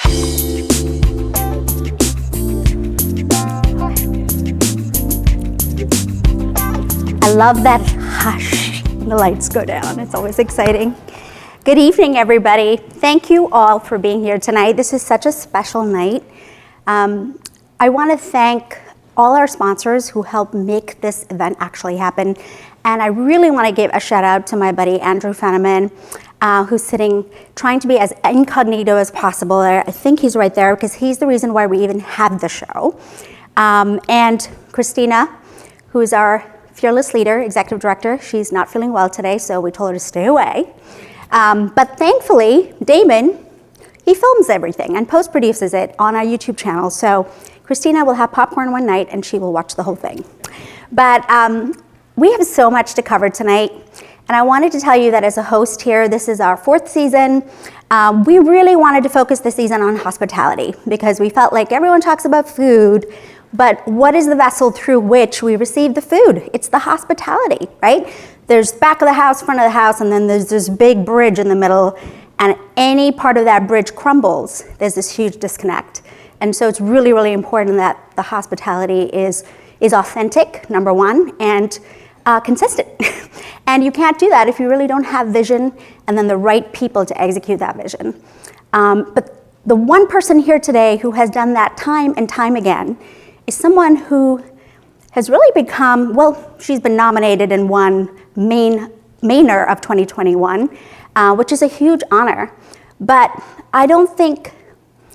I love that hush when the lights go down. It's always exciting. Good evening, everybody. Thank you all for being here tonight. This is such a special night. I want to thank all our sponsors who helped make this event actually happen. And I really want to give a shout out to my buddy Andrew Fenneman, who's sitting, trying to be as incognito as possible. I think he's right there because he's the reason why we even have the show. And Christina, who's our fearless leader, executive director. She's not feeling well today, so we told her to stay away. But thankfully, Damon, he films everything and post-produces it on our YouTube channel. So Christina will have popcorn one night and she will watch the whole thing. But we have so much to cover tonight. And I wanted to tell you that as a host here, this is our 4th season. We really wanted to focus this season on hospitality because we felt like everyone talks about food, but what is the vessel through which we receive the food? It's the hospitality, right? There's back of the house, front of the house, and then there's this big bridge in the middle, and any part of that bridge crumbles, there's this huge disconnect. And so it's really, really important that the hospitality is authentic, number one, and consistent. And you can't do that if you really don't have vision and then the right people to execute that vision. But the one person here today who has done that time and time again is someone who has really become, well, she's been nominated and won Mainer of 2021, which is a huge honor. But I don't think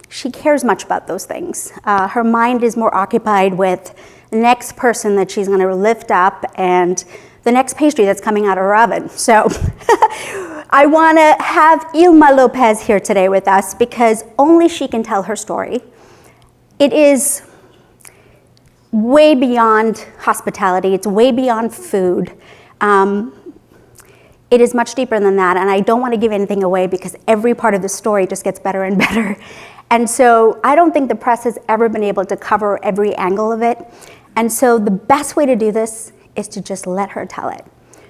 she cares much about those things. Her mind is more occupied with the next person that she's gonna lift up and the next pastry that's coming out of her oven. So I wanna have Ilma Lopez here today with us because only she can tell her story. It is way beyond hospitality, it's way beyond food. It is much deeper than that, and I don't want to give anything away because every part of the story just gets better and better. And so I don't think the press has ever been able to cover every angle of it. And so the best way to do this is to just let her tell it.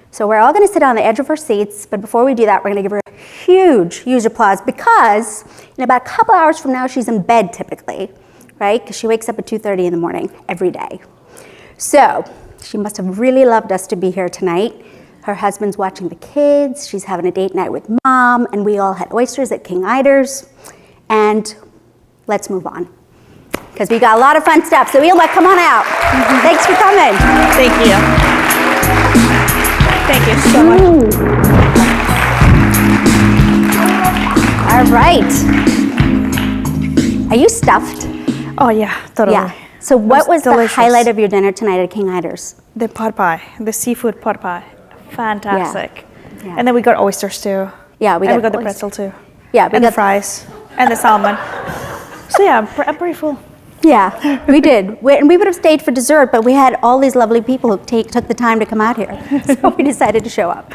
So we're all gonna sit on the edge of our seats, but before we do that, we're gonna give her a huge, huge applause because in about a couple hours from now, she's in bed typically, right? Because she wakes up at 2:30 in the morning every day. So she must have really loved us to be here tonight. Her husband's watching the kids, she's having a date night with mom, and we all had oysters at King Ider's. And let's move on, because we got a lot of fun stuff. So Ilma, come on out. Thanks for coming. Thank you. Thank you so much. All right. Are you stuffed? Oh yeah, totally. Yeah. So what was the delicious. highlight of your dinner tonight at King Ider's? The pot pie, the seafood pot pie. Fantastic. Yeah. And then we got oysters too. Yeah, we got the pretzel too. Yeah, and the fries and the salmon. So yeah, I'm pretty full. Yeah, we did. And we would have stayed for dessert, but we had all these lovely people who took the time to come out here. So we decided to show up.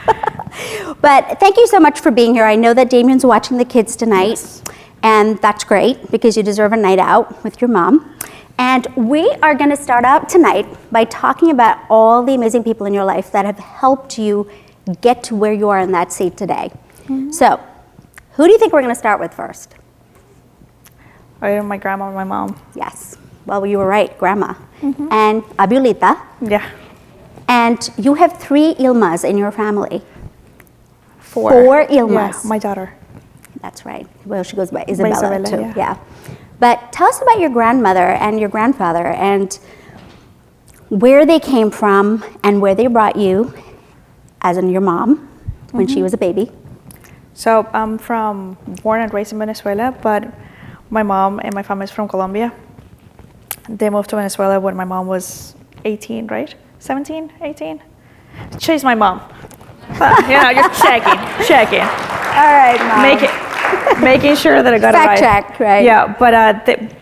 But thank you so much for being here. I know that Damien's watching the kids tonight. Yes. And that's great because you deserve a night out with your mom. And we are going to start out tonight by talking about all the amazing people in your life that have helped you get to where you are in that seat today. Mm-hmm. So, who do you think we're going to start with first? My grandma and my mom. Yes. Well, you were right, grandma. Mm-hmm. And abuelita. Yeah. And you have 3 Ilmas in your family. 4. 4 Ilmas. Yeah, my daughter. That's right. Well, she goes by Isabella too. Yeah. But tell us about your grandmother and your grandfather and where they came from and where they brought you, as in your mom, when she was a baby. So I'm born and raised in Venezuela, but my mom and my family is from Colombia. They moved to Venezuela when my mom was 18, right? 17, 18? She's my mom. You're checking. All right, Mom. Making sure that I got Fact it right. check, right? Yeah, but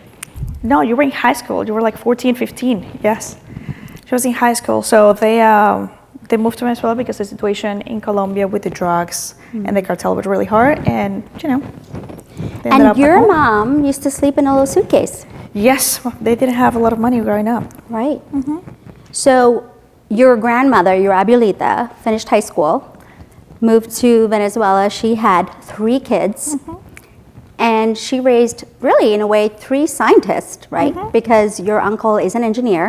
no, you were in high school. You were like 14, 15. Yes, she was in high school. So they moved to Venezuela because the situation in Colombia with the drugs and the cartel was really hard, and they ended up And your mom used to sleep in a little suitcase. Yes, they didn't have a lot of money growing up. Right. Mm-hmm. So your grandmother, your abuelita, finished high school, moved to Venezuela. She had 3 kids. Mm-hmm. And she raised, really, in a way, 3 scientists, right? Because your uncle is an engineer,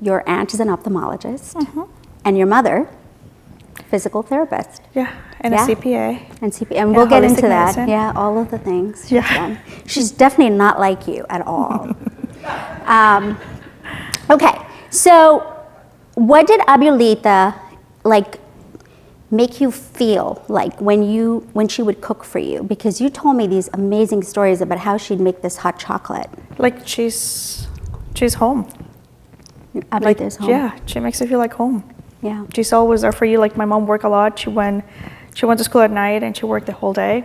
your aunt is an ophthalmologist, and your mother, physical therapist. Yeah, and a CPA. And we'll get into that. Medicine. Yeah, all of the things she's done. She's definitely not like you at all. Okay, so what did Abuelita, like, make you feel like when she would cook for you? Because you told me these amazing stories about how she'd make this hot chocolate. Like she's home. Abuelita's home. Yeah, she makes you feel like home. Yeah. She's always there for you. Like my mom worked a lot. She went to school at night and she worked the whole day.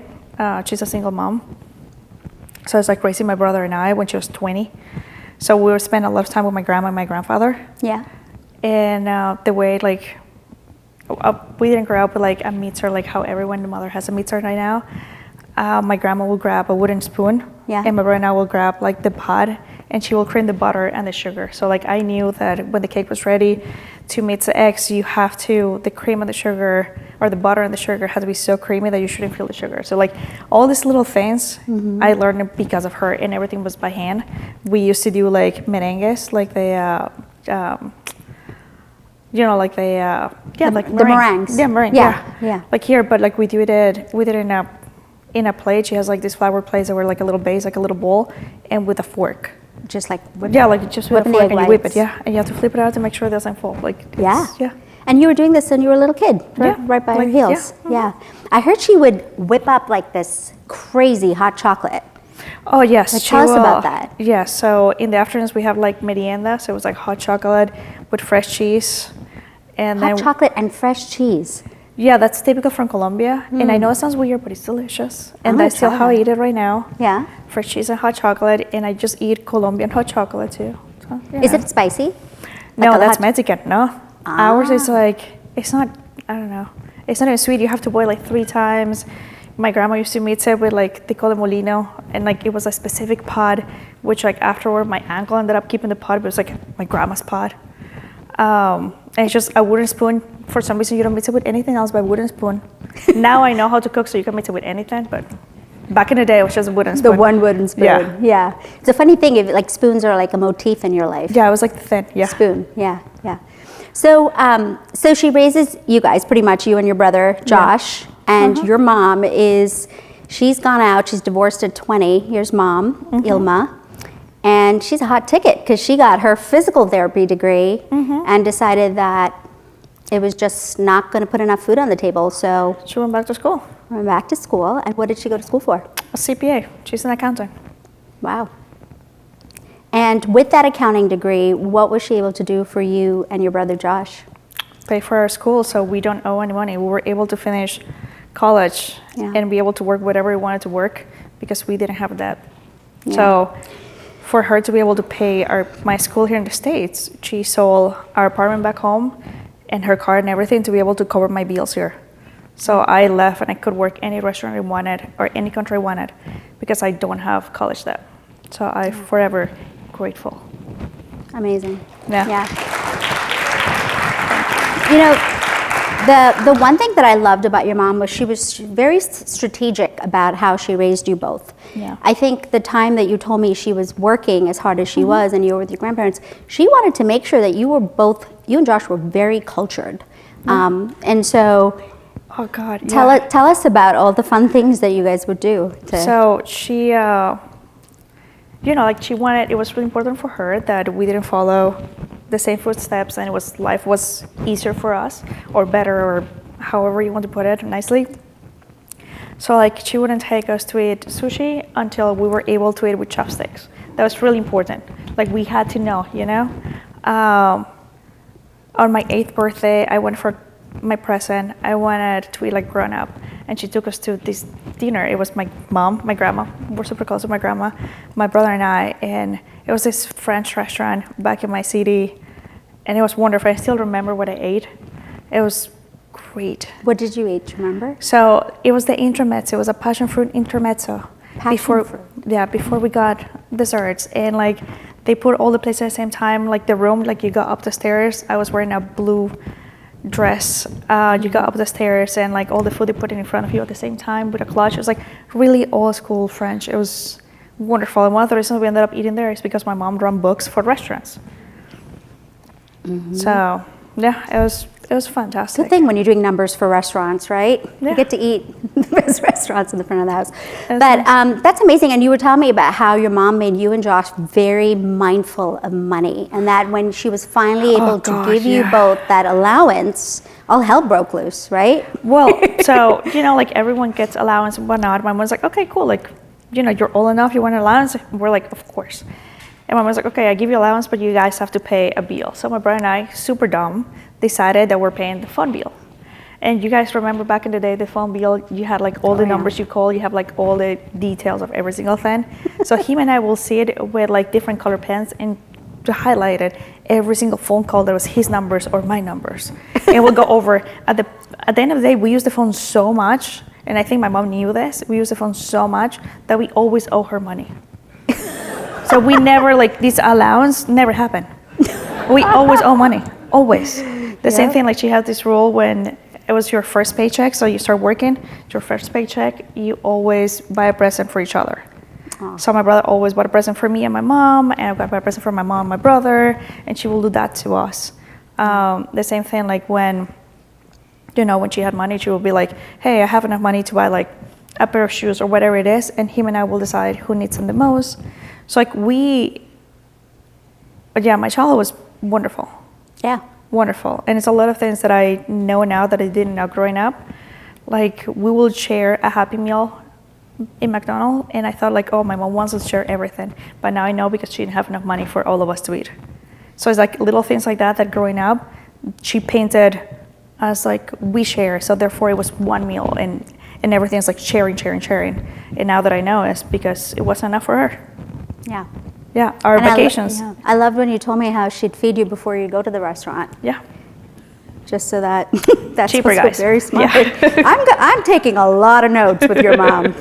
She's a single mom. So it's like raising my brother and I when she was 20. So we would spend a lot of time with my grandma and my grandfather. Yeah. And the way like, we didn't grow up with like a mixer like how everyone, the mother has a mixer right now. My grandma will grab a wooden spoon, and my brother and I will grab like the pot, and she will cream the butter and the sugar. So like I knew that when the cake was ready to mix the eggs, the cream and the sugar, or the butter and the sugar has to be so creamy that you shouldn't feel the sugar. So like all these little things, I learned because of her, and everything was by hand. We used to do like merengues, like the like the meringues. Yeah, meringue. Yeah. Like here, but like we did it in a plate. She has like these flower plates that were like a little base, like a little bowl, and with a fork. Just like like just with a fork, and you whip it. Yeah, and you have to flip it out to make sure it doesn't fall. Like yeah. And you were doing this when you were a little kid, right by her heels. Yeah. I heard she would whip up like this crazy hot chocolate. Oh yes. Like, tell us about that. Yeah. So in the afternoons we have like merienda. So it was like hot chocolate with fresh cheese. And hot chocolate and fresh cheese. Yeah, that's typical from Colombia. And I know it sounds weird, but it's delicious. And that's still how I eat it right now. Yeah. Fresh cheese and hot chocolate. And I just eat Colombian hot chocolate too. So, Is it spicy? No, that's Mexican. No. Ours is like, it's not, I don't know. It's not even sweet. You have to boil like 3 times. My grandma used to mix it with like, they call it molino. And like, it was a specific pot, which like afterward, my uncle ended up keeping the pot, but it was like my grandma's pot. And it's just a wooden spoon. For some reason, you don't mix it with anything else but a wooden spoon. Now I know how to cook, so you can mix it with anything, but back in the day, it was just a wooden spoon. The one wooden spoon. Yeah. It's a funny thing, if like spoons are like a motif in your life. Yeah, it was like the thin, spoon. Yeah. So, so she raises you guys, pretty much, you and your brother, Josh, and your mom she's gone out, she's divorced at 20. Here's mom, Ilma. And she's a hot ticket because she got her physical therapy degree and decided that it was just not going to put enough food on the table. So she went back to school. And what did she go to school for? A CPA. She's an accountant. Wow. And with that accounting degree, what was she able to do for you and your brother Josh? Pay for our school, so we don't owe any money. We were able to finish college and be able to work whatever we wanted to work because we didn't have debt. So for her to be able to pay my school here in the States, she sold our apartment back home and her car and everything to be able to cover my bills here. So I left and I could work any restaurant I wanted or any country I wanted because I don't have college debt. So I'm forever grateful. Amazing. Yeah. You know, the one thing that I loved about your mom was she was very strategic about how she raised you both. Yeah. I think the time that you told me she was working as hard as she was and you were with your grandparents, she wanted to make sure that you and Josh were very cultured. And so, oh God, tell us about all the fun things that you guys would do. So she, she wanted, it was really important for her that we didn't follow the same footsteps and life was easier for us or better or however you want to put it nicely. So like she wouldn't take us to eat sushi until we were able to eat with chopsticks. That was really important. Like we had to know, on my 8th birthday, I went for my present. I wanted to eat like grown up. And she took us to this dinner. It was my mom, my grandma. We're super close to my grandma, my brother and I. And it was this French restaurant back in my city. And it was wonderful. I still remember what I ate. It was great. What did you eat, do you remember? So it was the intermezzo. It was a passion fruit intermezzo. Before we got desserts. And like they put all the plates at the same time. Like the room, like you got up the stairs. I was wearing a blue dress. You go up the stairs and like all the food they put in front of you at the same time with a clutch. It was like really old school French. It was wonderful. And one of the reasons we ended up eating there is because my mom ran books for restaurants. So yeah, it was fantastic. Good thing when you're doing numbers for restaurants, right? Yeah. You get to eat the best restaurants in the front of the house. But that's amazing. And you were telling me about how your mom made you and Josh very mindful of money, and that when she was finally able to give you both that allowance, all hell broke loose, right? Well, so, like everyone gets allowance and whatnot. My mom's like, okay, cool. Like, you're old enough, you want an allowance? We're like, of course. And my mom's like, okay, I give you allowance, but you guys have to pay a bill. So my brother and I, super dumb, decided that we're paying the phone bill. And you guys remember back in the day, the phone bill, you had like all the numbers you call, you have like all the details of every single thing. So him and I will see it with like different color pens and to highlight it, every single phone call that was his numbers or my numbers. And we'll go over, at the end of the day, we use the phone so much, and I think my mom knew this, we use the phone so much that we always owe her money. So we never, like, this allowance never happened. We always owe money, always. The same thing, like she had this rule when it was your first paycheck, so you start working, your first paycheck, you always buy a present for each other. So my brother always bought a present for me and my mom, and I got a present for my mom and my brother, and she will do that to us. The same thing, like when she had money, she will be like, hey, I have enough money to buy like a pair of shoes or whatever it is, and him and I will decide who needs them the most. So like my childhood was wonderful. Yeah. Wonderful. And it's a lot of things that I know now that I didn't know growing up. Like we will share a Happy Meal in McDonald's, and I thought like, oh, my mom wants us to share everything. But now I know because she didn't have enough money for all of us to eat. So it's like little things like that growing up, she painted as like we share. So therefore it was one meal and everything's like sharing. And now that I know it's because it wasn't enough for her. Yeah. Yeah, our vacations. I loved when you told me how she'd feed you before you go to the restaurant. Yeah. Just so that that's cheaper, guys. Very smart. Yeah. I'm taking a lot of notes with your mom.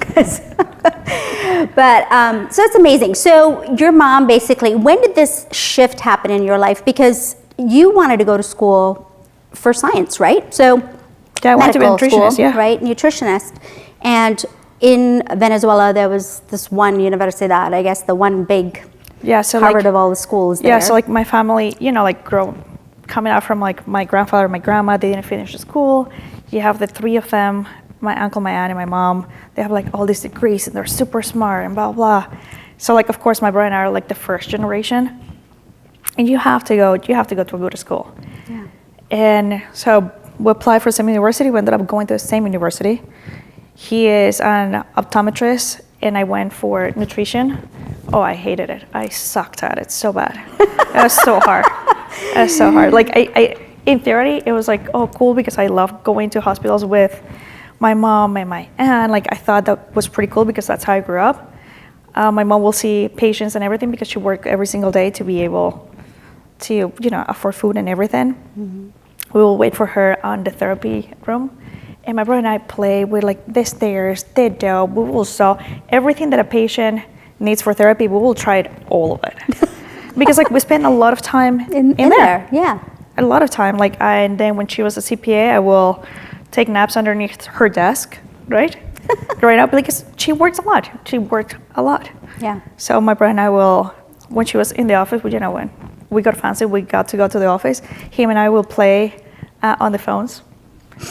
But so it's amazing. So your mom basically, when did this shift happen in your life? Because you wanted to go to school for science, right? So yeah, I wanted to be a nutritionist, school, right? Nutritionist. And in Venezuela, there was this one universidad, I guess the one big Harvard of all the schools there. Yeah, so like my family, coming out from like my grandfather, my grandma, they didn't finish the school. You have the three of them, my uncle, my aunt, and my mom. They have like all these degrees and they're super smart and blah, blah. So like, of course, my brother and I are like the first generation. And you have to go to a good school. Yeah. And so we applied for semi-university. We ended up going to the same university. He is an optometrist, and I went for nutrition. Oh, I hated it. I sucked at it so bad. It was so hard. It was so hard. Like, I in theory, it was like, oh, cool, because I loved going to hospitals with my mom and my aunt. Like, I thought that was pretty cool because that's how I grew up. My mom will see patients and everything because she worked every single day to be able to, afford food and everything. Mm-hmm. We will wait for her on the therapy room. And my brother and I play with like the stairs, the dough. We will saw everything that a patient needs for therapy. We will try all of it because like we spend a lot of time in there. Yeah, a lot of time. Like and then when she was a CPA, I will take naps underneath her desk, right? Growing up, because she worked a lot. Yeah. So my brother and I will, when she was in the office, when we got fancy, we got to go to the office. Him and I will play on the phones.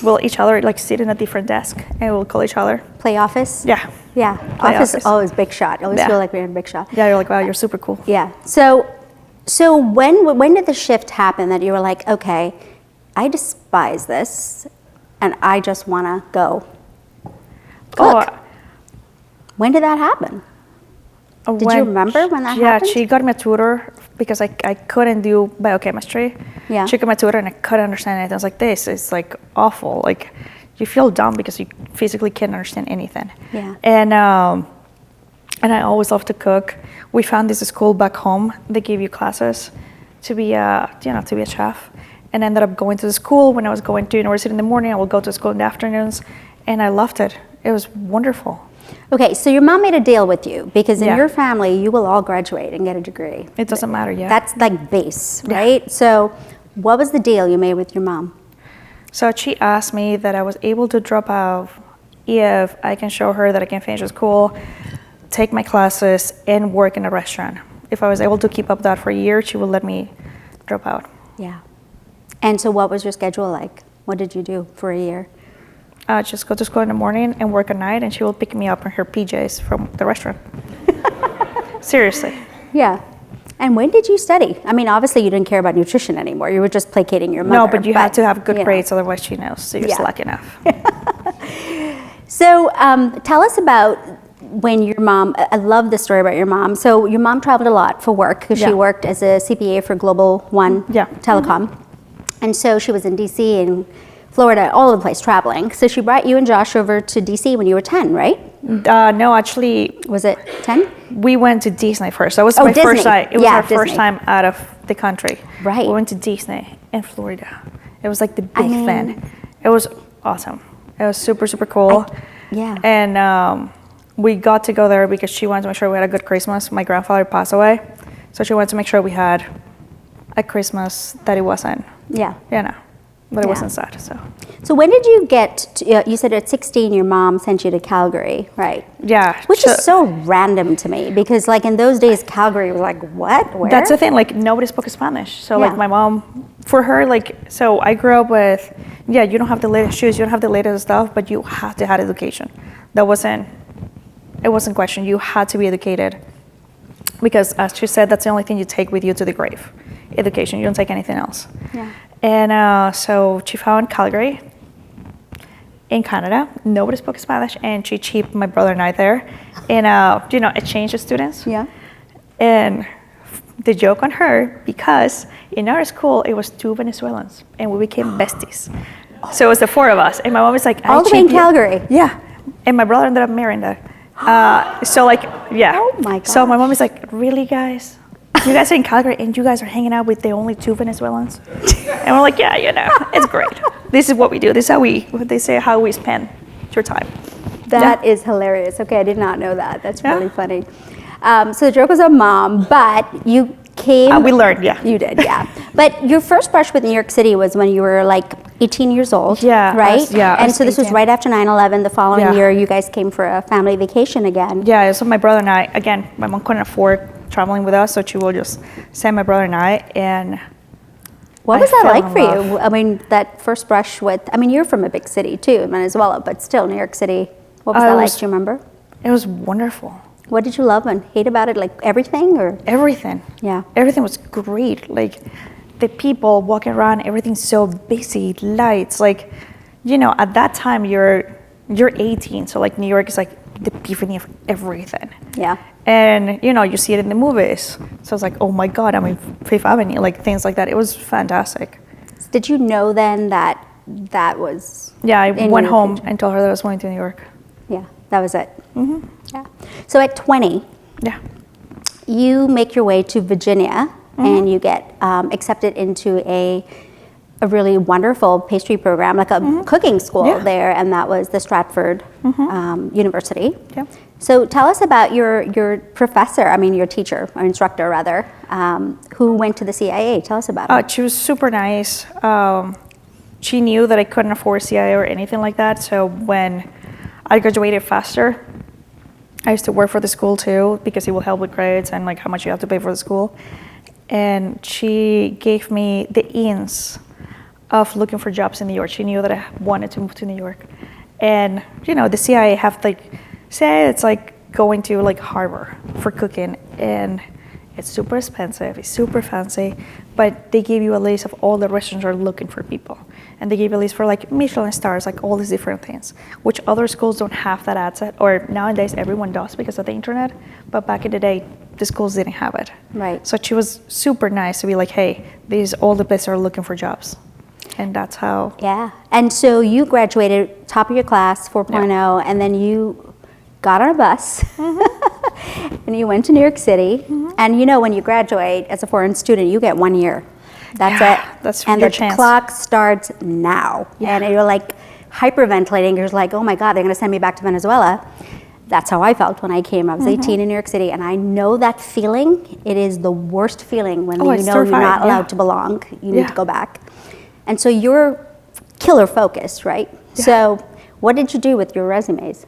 We'll each other like sit in a different desk and we'll call each other. Play Office? Yeah. Yeah. Office is always big shot. I always feel like we're in big shot. Yeah, you're like, wow, you're super cool. Yeah. So when did the shift happen that you were like, okay, I despise this and I just want to go cook? When did that happen? Did you remember when that happened? Yeah, she got me a tutor because I couldn't do biochemistry. Yeah. She got my tutor and I couldn't understand anything. I was like, this is like awful. Like you feel dumb because you physically can't understand anything. Yeah. And I always loved to cook. We found this school back home. They gave you classes to be to be a chef. And I ended up going to the school. When I was going to university in the morning, I would go to school in the afternoons. And I loved it. It was wonderful. Okay, so your mom made a deal with you because in your family, you will all graduate and get a degree. It doesn't matter, yeah. That's like base, right? So what was the deal you made with your mom? So she asked me that I was able to drop out if I can show her that I can finish school, take my classes, and work in a restaurant. If I was able to keep up that for a year, she would let me drop out. Yeah. And so what was your schedule like? What did you do for a year? Just go to school in the morning and work at night, and she will pick me up in her PJs from the restaurant. Seriously. Yeah. And when did you study? I mean, obviously you didn't care about nutrition anymore. You were just placating your mother. No, but you have to have good grades, otherwise she knows, so you're slack enough. So tell us about when your mom, I love the story about your mom. So your mom traveled a lot for work because she worked as a CPA for Global One Telecom. And so she was in DC and Florida, all over the place traveling. So she brought you and Josh over to DC when you were 10, right? No, actually. Was it 10? We went to Disney first. That was my first time. It was our first time out of the country. Right. We went to Disney in Florida. It was like the big thing. It was awesome. It was super, super cool. And we got to go there because she wanted to make sure we had a good Christmas. My grandfather passed away. So she wanted to make sure we had a Christmas that it wasn't, that it wasn't sad. So when did you get to, you said at 16 your mom sent you to Calgary, right? Yeah. Which is so random to me because like in those days Calgary was like, what? Where? That's the thing, like nobody spoke Spanish. So like my mom, for her, like, so I grew up with, you don't have the latest shoes, you don't have the latest stuff, but you have to have education. It wasn't questioned. You had to be educated because as she said, that's the only thing you take with you to the grave. Education, you don't take anything else. Yeah. And so she found Calgary in Canada. Nobody spoke Spanish, and she shipped my brother and I there, and exchange students. Yeah. And the joke on her, because in our school it was 2 Venezuelans, and we became besties. So it was the 4 of us, and my mom was like, all the way in Calgary. Yeah. And my brother ended up marrying her. So like, Oh my God. So my mom is like, really, guys? You guys are in Calgary and you guys are hanging out with the only 2 Venezuelans? And we're like, it's great. This is what we do. This is how we spend your time. That is hilarious. Okay, I did not know that. That's really funny. So the joke was on mom, but you came. We learned, You did, But your first brush with New York City was when you were like 18 years old, right? And so this was right after 9/11. The following year, you guys came for a family vacation again. Yeah, so my brother and I, again, my mom couldn't afford traveling with us, so she will just send my brother and I, and what was that like for you? I mean, that first brush with, I mean, you're from a big city too, Venezuela, but still New York City. What was that like, do you remember? It was wonderful. What did you love and hate about it? Like everything or? Everything. Yeah. Everything was great. Like the people walking around, everything's so busy, lights, like, at that time you're 18, so like New York is like the epiphany of everything. Yeah. And you see it in the movies. So it's like, oh my God, I'm in Fifth Avenue, like things like that. It was fantastic. Did you know then that was? Yeah, I went home and told her that I was going to New York. Yeah, that was it. Mm-hmm. Yeah. So at 20, you make your way to Virginia and you get accepted into a really wonderful pastry program, like a cooking school there, and that was the Stratford University. Yeah. So tell us about your professor, your teacher, or instructor rather, who went to the CIA. Tell us about her. She was super nice. She knew that I couldn't afford CIA or anything like that, so when I graduated faster, I used to work for the school too, because it will help with grades and like how much you have to pay for the school. And she gave me the ins of looking for jobs in New York. She knew that I wanted to move to New York. And the CIA it's like going to like Harvard for cooking, and it's super expensive, it's super fancy, but they give you a list of all the restaurants are looking for people. And they give you a list for like Michelin stars, like all these different things, which other schools don't have that asset, or nowadays everyone does because of the internet, but back in the day, the schools didn't have it. Right. So she was super nice to be like, hey, these all the places are looking for jobs. And that's how. Yeah. And so you graduated top of your class, 4.0, and then you got on a bus and you went to New York City. And when you graduate as a foreign student, you get 1 year. That's it. That's and your the chance. Clock starts now. Yeah. And you're like hyperventilating. You're like, oh my God, they're going to send me back to Venezuela. That's how I felt when I came. I was 18 in New York City, and I know that feeling. It is the worst feeling when you know you're not allowed to belong. You need to go back. And so you're killer focused, right? Yeah. So what did you do with your resumes?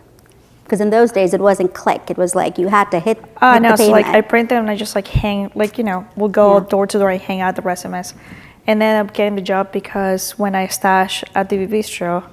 Because in those days, it wasn't click. It was like you had to hit the pavement. So like I print them and I just like hang, like, we'll go door to door and hang out the resumes. And then I'm getting the job because when I stashed at DB Bistro,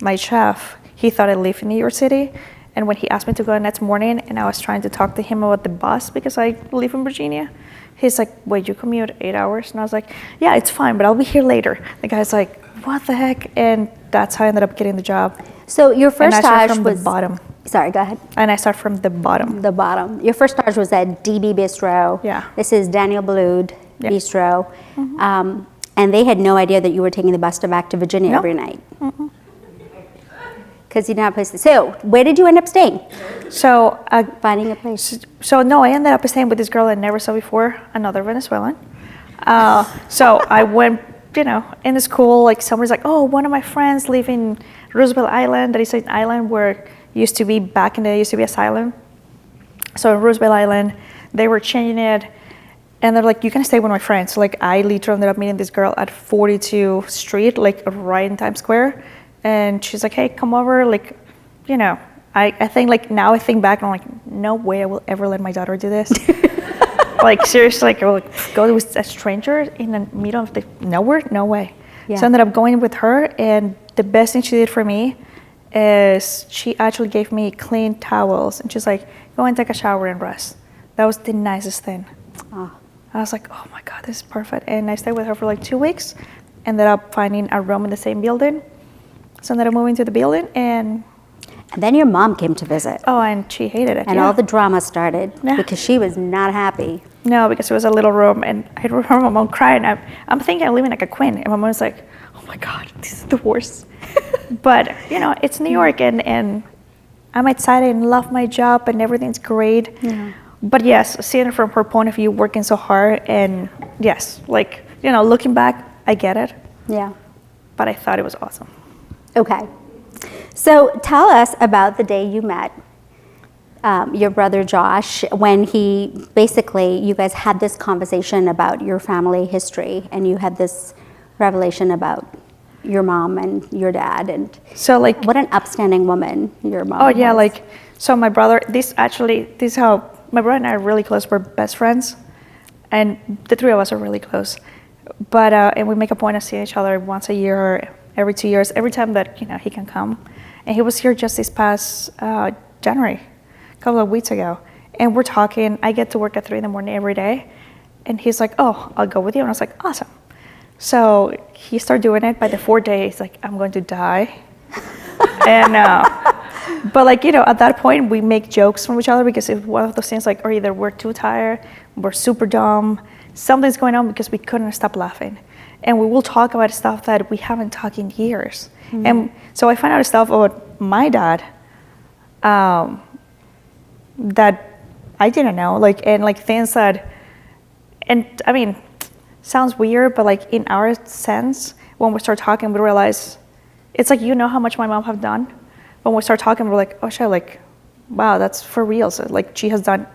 my chef, he thought I lived in New York City. And when he asked me to go the next morning and I was trying to talk to him about the bus because I live in Virginia, he's like, wait, you commute 8 hours? And I was like, yeah, it's fine, but I'll be here later. The guy's like, what the heck? And that's how I ended up getting the job. So your first stage from was... the bottom. Sorry, go ahead. And I start from the bottom. The bottom. Your first stage was at DB Bistro. Yeah. This is Daniel Boulud Bistro. Mm-hmm. And they had no idea that you were taking the bus to back to Virginia every night. Because you didn't have a place to... So where did you end up staying? So finding a place. So no, I ended up staying with this girl I never saw before, another Venezuelan. So I went, in the school, like somebody's like, oh, one of my friends live in Roosevelt Island. That is an island where used to be asylum. So in Roosevelt Island, they were changing it, and they're like, you can stay with my friends. So like I literally ended up meeting this girl at 42 Street, like right in Times Square, and she's like, hey, come over, like, I think like now I think back and I'm like, no way I will ever let my daughter do this. Like seriously, like I will go with a stranger in the middle of the nowhere, no way. Yeah. So I ended up going with her, and the best thing she did for me is she actually gave me clean towels, and she's like, go and take a shower and rest. That was the nicest thing. Oh. I was like, oh my God, this is perfect. And I stayed with her for like 2 weeks, ended up finding a room in the same building. So ended up moving to the building, and then your mom came to visit. Oh, and she hated it. And all the drama started because she was not happy. No, because it was a little room, and I remember my mom crying. I'm thinking I'm living like a queen, and my mom's like, oh my God, this is the worst. But, it's New York, and I'm excited and love my job, and everything's great. Yeah. But yes, seeing it from her point of view, working so hard, and yes, like, looking back, I get it. Yeah. But I thought it was awesome. Okay. So tell us about the day you met your brother Josh, when you guys had this conversation about your family history, and you had this revelation about your mom and your dad, and so like what an upstanding woman your mom was. Was. So my brother, this is how my brother and I are really close. We're best friends, and the three of us are really close. But and we make a point of seeing each other once a year or every 2 years, every time that he can come. And he was here just this past January, a couple of weeks ago. And we're talking. I get to work at 3 a.m. every day, and he's like, "Oh, I'll go with you." And I was like, "Awesome." So he started doing it. By the 4th day, he's like, "I'm going to die." And but at that point, we make jokes from each other because it's one of those things or either we're too tired, we're super dumb, something's going on because we couldn't stop laughing. And we will talk about stuff that we haven't talked in years. Mm-hmm. And so I find out stuff about my dad that I didn't know, things that, and I mean, sounds weird, but in our sense, when we start talking, we realize it's how much my mom have done. When we start talking, we're like, oh shit, wow, that's for real. So she has done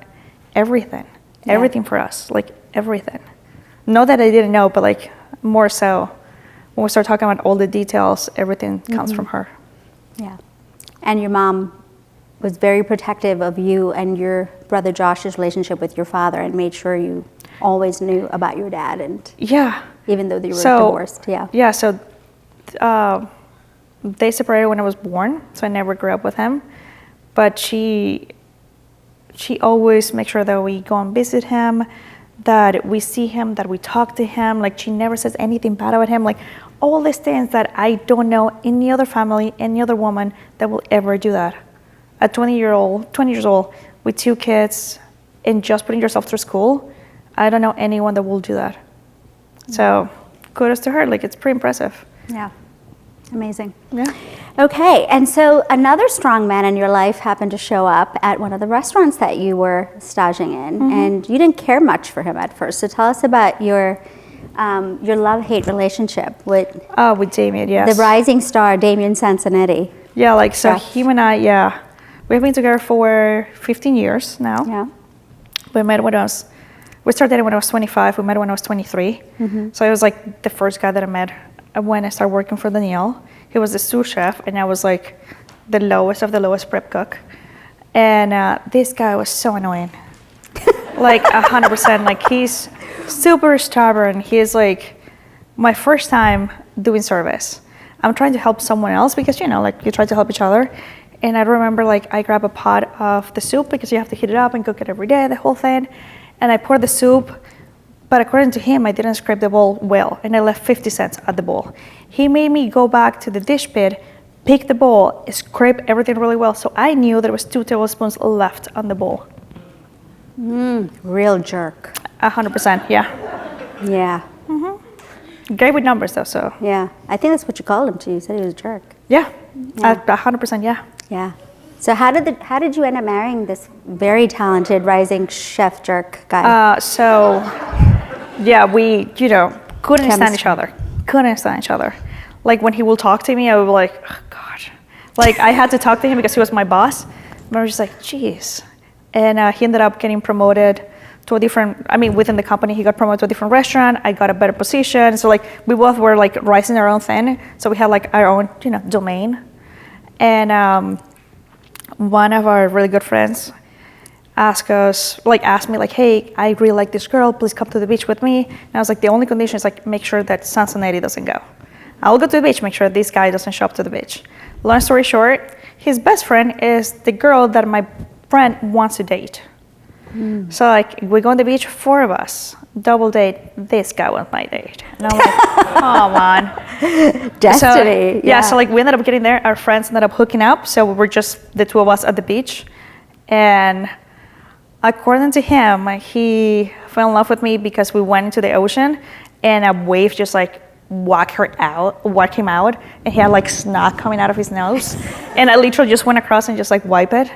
everything for us, everything. Not that I didn't know, but more so when we start talking about all the details, everything comes from her. Yeah. And your mom was very protective of you and your brother Josh's relationship with your father, and made sure you always knew about your dad, and even though they were divorced. So they separated when I was born, so I never grew up with him. But she always makes sure that we go and visit him, that we see him, that we talk to him. She never says anything bad about him. All these things that I don't know any other family, any other woman that will ever do that. At 20 years old, with 2 kids, and just putting yourself through school, I don't know anyone that will do that. So kudos to her. It's pretty impressive. Yeah. Amazing. Yeah. Okay, and so another strong man in your life happened to show up at one of the restaurants that you were staging in, and you didn't care much for him at first. So tell us about your love-hate relationship with Damien, yes. The rising star, Damien Sansonetti. Yeah, so him and I, we've been together for 15 years now. Yeah. We started dating when I was 25. We met when I was 23. Mm-hmm. So it was the first guy that I met when I started working for Daniel. He was the sous chef, and I was like the lowest of the lowest prep cook. And this guy was so annoying. Like 100%. Like, he's super stubborn. He's like, my first time doing service. I'm trying to help someone else because, you know, like, you try to help each other. And I remember, like, I grab a pot of the soup because you have to heat it up and cook it every day, the whole thing. And I pour the soup, but according to him, I didn't scrape the bowl well, and I left 50 cents at the bowl. He made me go back to the dish pit, pick the bowl, scrape everything really well, so I knew there was 2 tablespoons left on the bowl. Real jerk. 100%, yeah. Yeah. Great with numbers, though, so. Yeah. I think that's what you called him too. You said he was a jerk. Yeah. 100%, yeah. Yeah. So how did you end up marrying this very talented rising chef jerk guy? Yeah, we, you know, couldn't stand each other. Couldn't stand each other. Like, when he will talk to me, I would be like, oh, God. Like, I had to talk to him because he was my boss. But I was just like, geez. And he ended up getting promoted to a different, within the company, he got promoted to a different restaurant. I got a better position. So, like, we both were, like, rising our own thing. So we had, like, our own, you know, domain. And one of our really good friends asked me, like, hey, I really like this girl. Please come to the beach with me. And I was like, the only condition is, like, make sure that Sansonetti doesn't go. I'll go to the beach, make sure this guy doesn't show up to the beach. Long story short, his best friend is the girl that my friend wants to date. So, like, we go on the beach, 4 of us, double date, this guy was my date. And I'm like, come on. Destiny. So like, we ended up getting there, our friends ended up hooking up, so we were just the 2 of us at the beach. And according to him, he fell in love with me because we went into the ocean and a wave just like whacked him out, and he had like snot coming out of his nose. And I literally just went across and just like wipe it.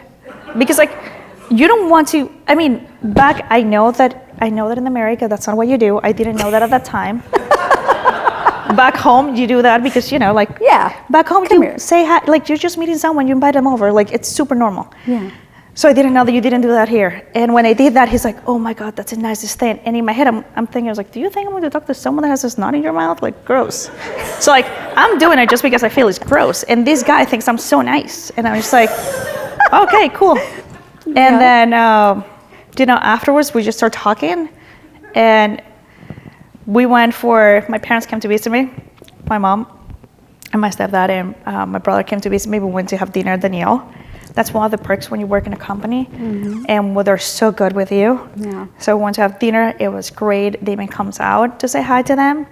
Because like, you don't want to, back, I know that in America, that's not what you do. I didn't know that at that time. Back home, you do that because, you know, like, yeah. Back home, you say hi, like, you're just meeting someone, you invite them over, like, it's super normal. Yeah. So I didn't know that you didn't do that here. And when I did that, he's like, oh my God, that's the nicest thing. And in my head, I'm thinking, I was like, do you think I'm going to talk to someone that has a snot in your mouth? Like, gross. So like, I'm doing it just because I feel it's gross. And this guy thinks I'm so nice. And I'm just like, okay, cool. And then, afterwards, we just started talking. And we went my parents came to visit me, my mom and my stepdad, and my brother came to visit me. We went to have dinner at Daniel. That's one of the perks when you work in a company, and they're so good with you. Yeah. So we went to have dinner. It was great. Damon comes out to say hi to them.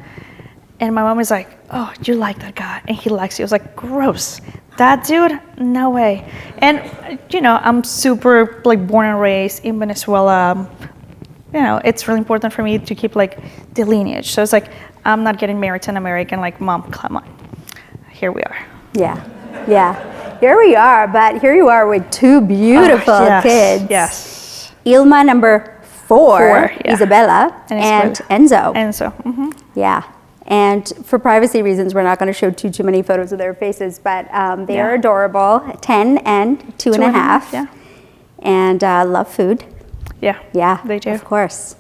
And my mom is like, oh, you like that guy, and he likes you. I was like, gross. That dude? No way. And, I'm super, like, born and raised in Venezuela. It's really important for me to keep, like, the lineage. So it's like, I'm not getting married to an American. Like, Mom, come on. Here we are. Yeah. Here we are, but here you are with 2 beautiful kids. Yes. Ilma, number 4, Isabella, and Enzo. Enzo. Yeah. And for privacy reasons, we're not going to show too many photos of their faces, but they are adorable, 10 and 2.5. Yeah. And love food. Yeah. Yeah, they do. Of course.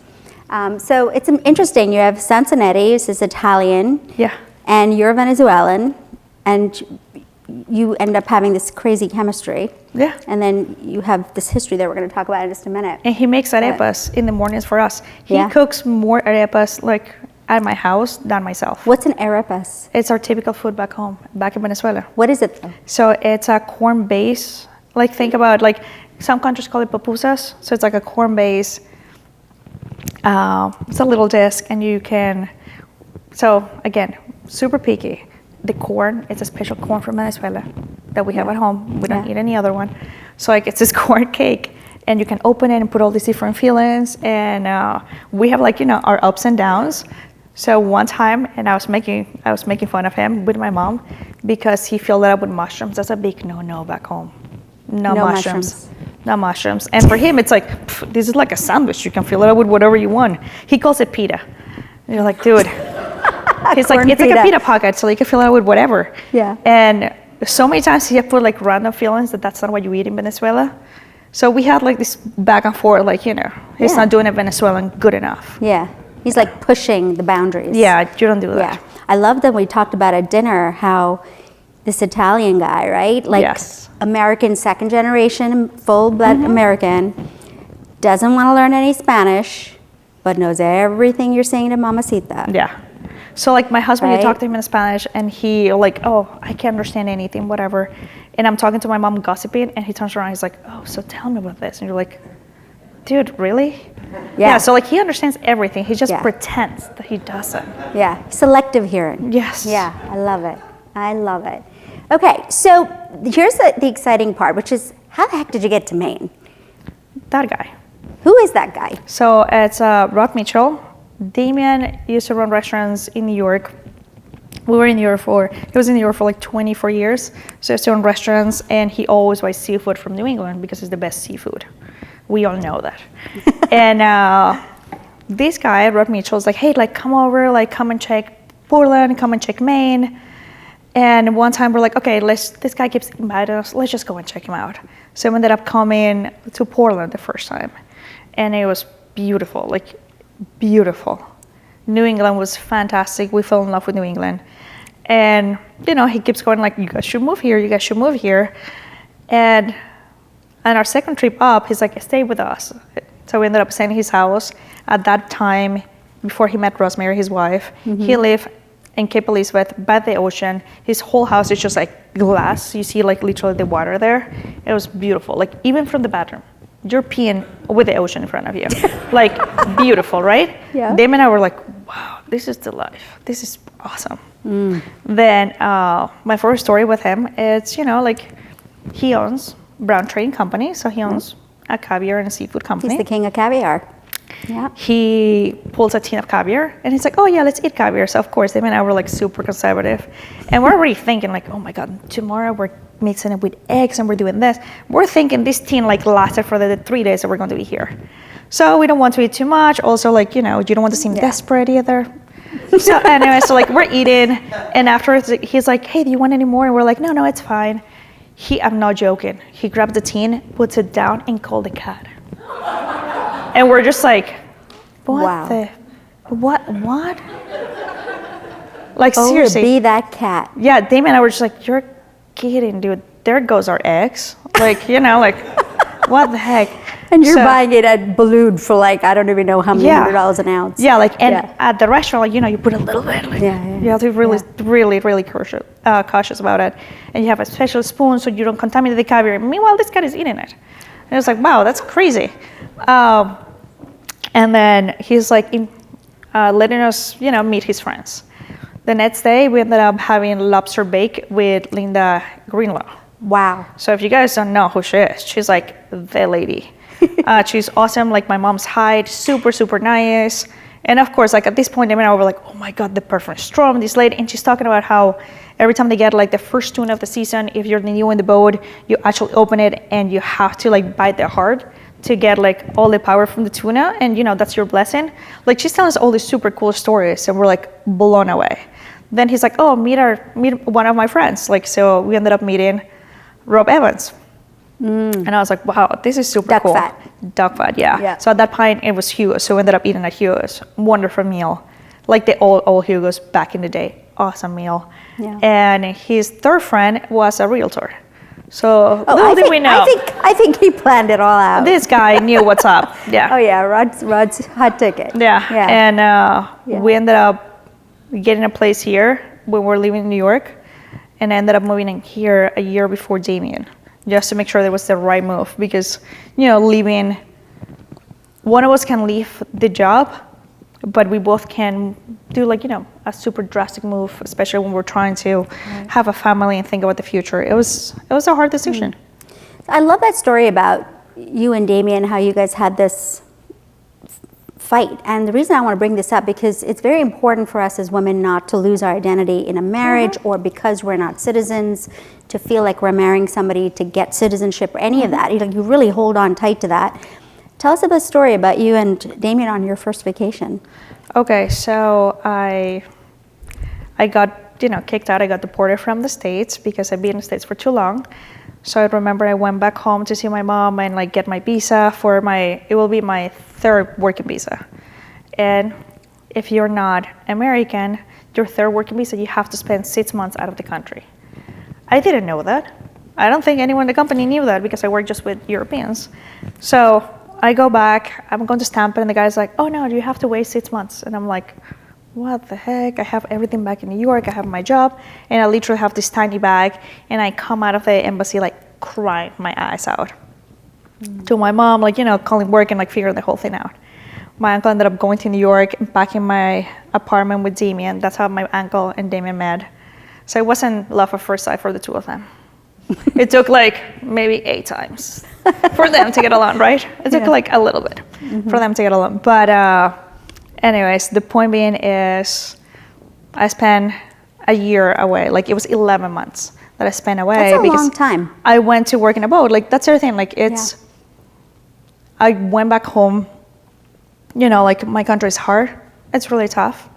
So it's interesting. You have Sansonetti, this is Italian. Yeah. And you're Venezuelan, and you end up having this crazy chemistry. Yeah. And then you have this history that we're going to talk about in just a minute. And he makes arepas in the mornings for us. He cooks more arepas, like, at my house than myself. What's an arepas? It's our typical food back home, back in Venezuela. What is it though? So it's a corn base. Like, think about, like, some countries call it pupusas. So it's like a corn base. It's a little disc, and you can, so again, super picky. The corn, it's a special corn from Venezuela that we have at home. We don't eat any other one. So like, it's this corn cake, and you can open it and put all these different fillings. And we have, like, our ups and downs. So one time, and I was making fun of him with my mom because he filled it up with mushrooms. That's a big no back home. No mushrooms. No mushrooms. And for him, it's like, this is like a sandwich. You can fill it up with whatever you want. He calls it pita. And you're like, dude. He's like, it's like a pita pocket, so you can fill it out with whatever. Yeah. And so many times he had put, like, random fillings that's not what you eat in Venezuela. So we had, like, this back and forth, like, he's not doing it Venezuelan good enough. Yeah. He's like pushing the boundaries. Yeah, you don't do that. Yeah. I love that we talked about at dinner how this Italian guy, right? Like Yes. American second generation, full-blood American, doesn't want to learn any Spanish, but knows everything you're saying to Mamacita. Yeah. So like my husband, you Right? talk to him in Spanish and he like, oh, I can't understand anything, whatever. And I'm talking to my mom gossiping and he turns around, he's like, oh, so tell me about this. And you're like, dude, really? Yeah. So like he understands everything. He just Yeah. pretends that he doesn't. Yeah, selective hearing. Yes. Yeah, I love it. I love it. Okay, so here's the exciting part, which is how the heck did you get to Maine? That guy. Who is that guy? So it's Rod Mitchell. Damien used to run restaurants in New York. He was in New York for like 24 years. So he used to run restaurants and he always buys seafood from New England because it's the best seafood. We all know that. And this guy, Rod Mitchell, is like, hey, like come over, like come and check Portland, come and check Maine. And one time we're like, okay, this guy keeps inviting us, let's just go and check him out. So we ended up coming to Portland the first time. And it was beautiful, like beautiful. New England was fantastic. We fell in love with New England. And, you know, he keeps going like, you guys should move here, you guys should move here. And our second trip up, he's like, stay with us. So we ended up staying in his house. At that time, before he met Rosemary, his wife, he lived in Cape Elizabeth by the ocean. His whole house is just like glass. You see like literally the water there. It was beautiful. Like even from the bathroom, you're peeing with the ocean in front of you. Like beautiful, right? Yeah. Damon and I were like, wow, this is the life. This is awesome. Then my first story with him, it's, you know, like he owns Brown Trading Company. So he owns a caviar and a seafood company. He's the king of caviar. Yeah. He pulls a tin of caviar and he's like, oh yeah, let's eat caviar. So of course, Damon and I were like super conservative. And we're already thinking like, oh my God, tomorrow we're mixing it with eggs and we're doing this. We're thinking this tin like lasted for the 3 days that we're going to be here. So we don't want to eat too much. Also like, you know, you don't want to seem desperate either. So anyway, so like we're eating and afterwards he's like, hey, do you want any more? And we're like, no, it's fine. I'm not joking. He grabbed the tin, puts it down and called the cat. And we're just like, what? Like seriously. Be that cat. Yeah, Damon and I were just like, you're kidding, dude. There goes our eggs. Like, you know, like, what the heck? And you're buying it at Boulud for like, I don't even know how many $100 an ounce. Yeah, like, and at the restaurant, like, you know, you put a little bit. Like, you have to be really cautious about it. And you have a special spoon so you don't contaminate the caviar. Meanwhile, this guy is eating it. And it's like, wow, that's crazy. And then he's like letting us, you know, meet his friends. The next day, we ended up having lobster bake with Linda Greenlaw. Wow. So if you guys don't know who she is, she's like the lady. She's awesome, like my mom's height, super nice. And of course, like at this point, I mean, we're like, oh my God, the perfect storm, this lady. And she's talking about how every time they get like the first tuna of the season, if you're new in the boat, you actually open it and you have to like bite the heart to get like all the power from the tuna. And you know, that's your blessing. Like she's telling us all these super cool stories and we're like blown away. Then he's like, oh, meet one of my friends. Like, so we ended up meeting Rob Evans. And I was like, wow, this is super cool. Duck fat, yeah. So at that point, it was Hugo's. So we ended up eating at Hugo's. Wonderful meal. Like the old Hugo's back in the day. Awesome meal. Yeah. And his third friend was a realtor. So little did we know. I think he planned it all out. This guy knew what's up. Yeah. Oh yeah, Rod's hot ticket. Yeah. And we ended up getting a place here when we were living in New York. And I ended up moving in here a year before Damien, just to make sure that was the right move. Because, you know, leaving, one of us can leave the job, but we both can do like, you know, a super drastic move, especially when we're trying to have a family and think about the future. It was a hard decision. I love that story about you and Damien, how you guys had this fight. And the reason I want to bring this up, because it's very important for us as women not to lose our identity in a marriage or because we're not citizens, to feel like we're marrying somebody to get citizenship or any of that. You really hold on tight to that. Tell us about the story about you and Damien on your first vacation. Okay, so I got, you know, kicked out. I got deported from the States because I'd been in the States for too long. So I remember I went back home to see my mom and like get my visa for it will be my third working visa. And if you're not American, your third working visa, you have to spend 6 months out of the country. I didn't know that. I don't think anyone in the company knew that because I work just with Europeans. So I go back, I'm going to stamp it, and the guy's like, oh no, you have to wait 6 months. And I'm like, what the heck? I have everything back in New York, I have my job, and I literally have this tiny bag, and I come out of the embassy like crying my eyes out. To my mom, like, you know, calling work and like figuring the whole thing out. My uncle ended up going to New York and back in my apartment with Damien. That's how my uncle and Damien met. So it wasn't love at first sight for the two of them. It took like maybe 8 times for them to get along, right? It took like a little bit for them to get along. But anyways, the point being is I spent a year away. Like it was 11 months that I spent away. That's a because long time. I went to work in a boat. Like that's the thing. Like it's, I went back home, you know, like my country is hard. It's really tough.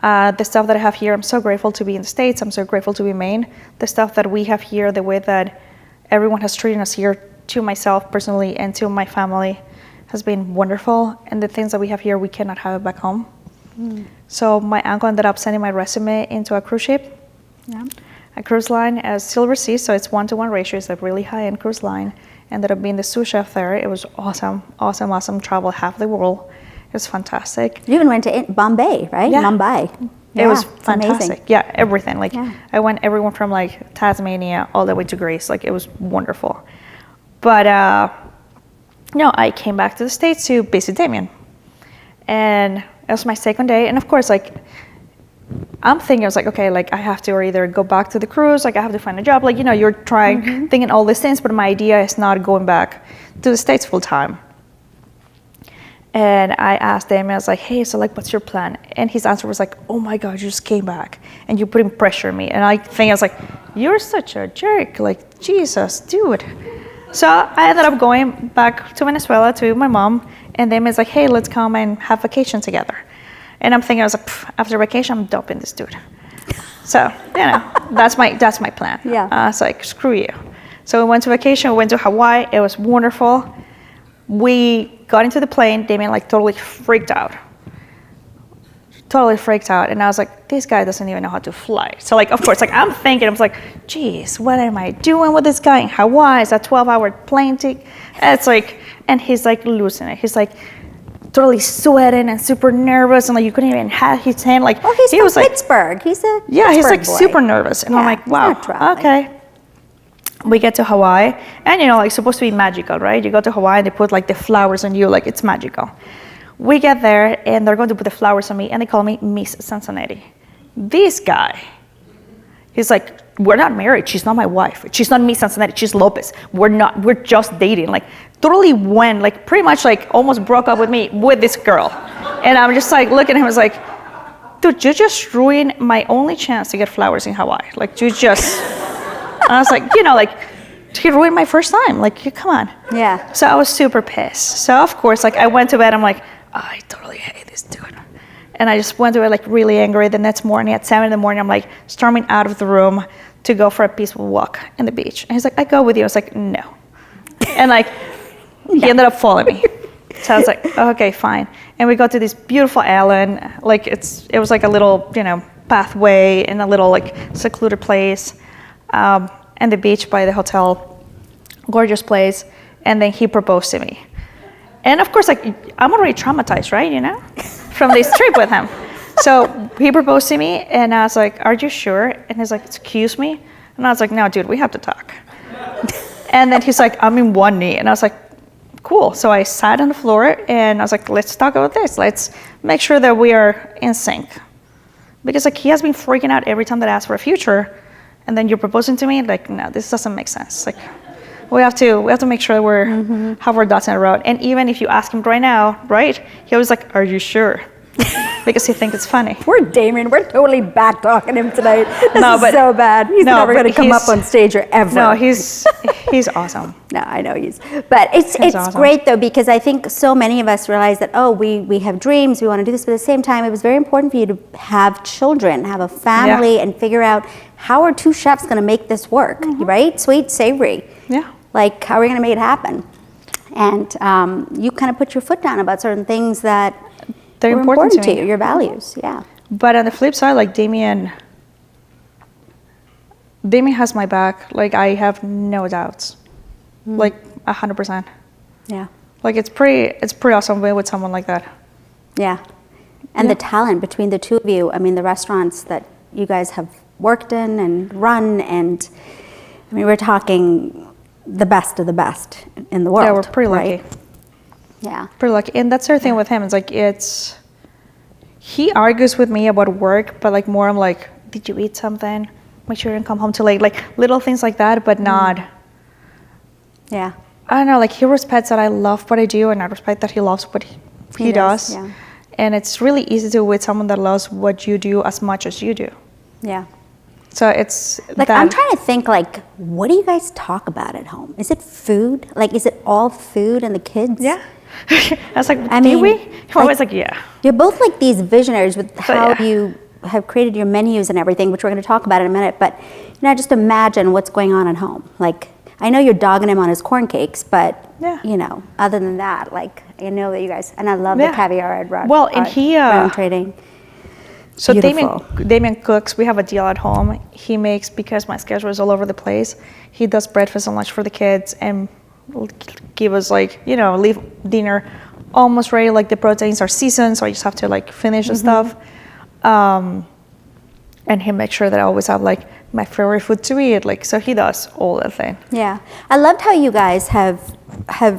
The stuff that I have here, I'm so grateful to be in the States. I'm so grateful to be in Maine. The stuff that we have here, the way that everyone has treated us here, to myself personally and to my family, has been wonderful. And the things that we have here, we cannot have it back home. So my uncle ended up sending my resume into a cruise ship. A cruise line as Silver Sea, so it's 1-to-1 ratio. It's a really high-end cruise line. Ended up being the sous chef there. It was awesome, awesome, awesome. Traveled half the world. It was fantastic. You even went to Bombay, right? Yeah. Mumbai. It was fantastic. fantastic. Yeah, everything. Like I went everyone from like Tasmania all the way to Greece. Like it was wonderful. But no, I came back to the States to visit Damien. And it was my second day. And of course, like I'm thinking, I was like, okay, like I have to either go back to the cruise, like I have to find a job. Like, you know, you're trying, thinking all these things, but my idea is not going back to the States full time. And I asked him, I was like, hey, so like, what's your plan? And his answer was like, oh my God, you just came back and you're putting pressure on me. And I was like, you're such a jerk. Like, Jesus, dude. So I ended up going back to Venezuela to my mom, and then it's like, hey, let's come and have vacation together. And I'm thinking, I was like, after vacation, I'm dumping this dude. So, you know, that's my plan. Yeah. It's like, screw you. So we went to vacation, we went to Hawaii. It was wonderful. We got into the plane, Damien like totally freaked out. And I was like, this guy doesn't even know how to fly. So like, of course, like I'm thinking, I was like, geez, what am I doing with this guy in Hawaii? It's a 12-hour plane ticket. It's like, and he's like losing it. He's like totally sweating and super nervous, and like you couldn't even have his hand. Like, oh, he's he from was like, Pittsburgh. He's a he's like boy. super nervous. And I'm like, wow, okay. We get to Hawaii, and you know, like supposed to be magical, right? You go to Hawaii and they put like the flowers on you, like it's magical. We get there and they're going to put the flowers on me, and they call me Miss Cincinnati. This guy, he's like, we're not married. She's not my wife. She's not Miss Cincinnati. She's Lopez. We're just dating. Like totally went, like pretty much like almost broke up with me with this girl. And I'm just like looking at him, I was like, dude, you just ruined my only chance to get flowers in Hawaii. Like you just, and I was like, you know, like he ruined my first time. Like, come on. Yeah. So I was super pissed. So of course, like I went to bed, I'm like, I totally hate this dude. And I just went to bed like really angry. The next morning at 7 a.m, I'm like storming out of the room to go for a peaceful walk in the beach. And he's like, I go with you. I was like, no. And like, he ended up following me. So I was like, okay, fine. And we got to this beautiful island. Like it was like a little, you know, pathway in a little like secluded place. And the beach by the hotel, gorgeous place. And then he proposed to me. And of course, like I'm already traumatized, right? You know, from this trip with him. So he proposed to me, and I was like, "Are you sure?" And he's like, "Excuse me?" And I was like, "No, dude, we have to talk." And then he's like, "I'm in one knee," and I was like, "Cool." So I sat on the floor, and I was like, "Let's talk about this. Let's make sure that we are in sync," because like he has been freaking out every time that I ask for a future, and then you're proposing to me. Like, no, this doesn't make sense. Like. We have to make sure that we have our dots in a row. And even if you ask him right now, right, he always like, "Are you sure?" Because he thinks it's funny. Poor Damien, we're totally back talking him tonight. This is so bad. He's never going to come up on stage or ever. No, he's awesome. No, I know but it's awesome. Great though, because I think so many of us realize that, oh, we have dreams, we want to do this, but at the same time, it was very important for you to have children, have a family, and figure out how are two chefs going to make this work, right? Sweet, savory. Yeah. Like, how are we going to make it happen? And you kind of put your foot down about certain things that they're were important to me. you, your values, yeah. But on the flip side, like Damien has my back. Like I have no doubts, like 100%. Yeah. Like it's pretty awesome being with someone like that. Yeah. And the talent between the two of you, I mean, the restaurants that you guys have worked in and run, and I mean, we're talking the best of the best in the world. Yeah, we're pretty right? lucky. Yeah. Pretty lucky. And that's the thing with him. It's like, he argues with me about work, but like more I'm like, did you eat something? Make sure you didn't come home too late. Like little things like that, but not. Yeah. I don't know, like he respects that I love what I do, and I respect that he loves what he does. Yeah. And it's really easy to with someone that loves what you do as much as you do. Yeah. So it's like, I'm trying to think, like, what do you guys talk about at home? Is it food? Like, is it all food and the kids? Yeah. I was like, I mean, we? I'm always like, yeah. You're both like these visionaries with how you have created your menus and everything, which we're going to talk about in a minute. But, you know, just imagine what's going on at home. Like, I know you're dogging him on his corn cakes, but, you know, other than that, like, I know that you guys, and I love the caviar at Round. Well, and he, Round Trading. So Damien cooks. We have a deal at home. He makes, because my schedule is all over the place, he does breakfast and lunch for the kids and give us like, you know, leave dinner almost ready. Like the proteins are seasoned, so I just have to like finish the stuff. And he makes sure that I always have like my favorite food to eat. Like, so he does all that thing. Yeah. I loved how you guys have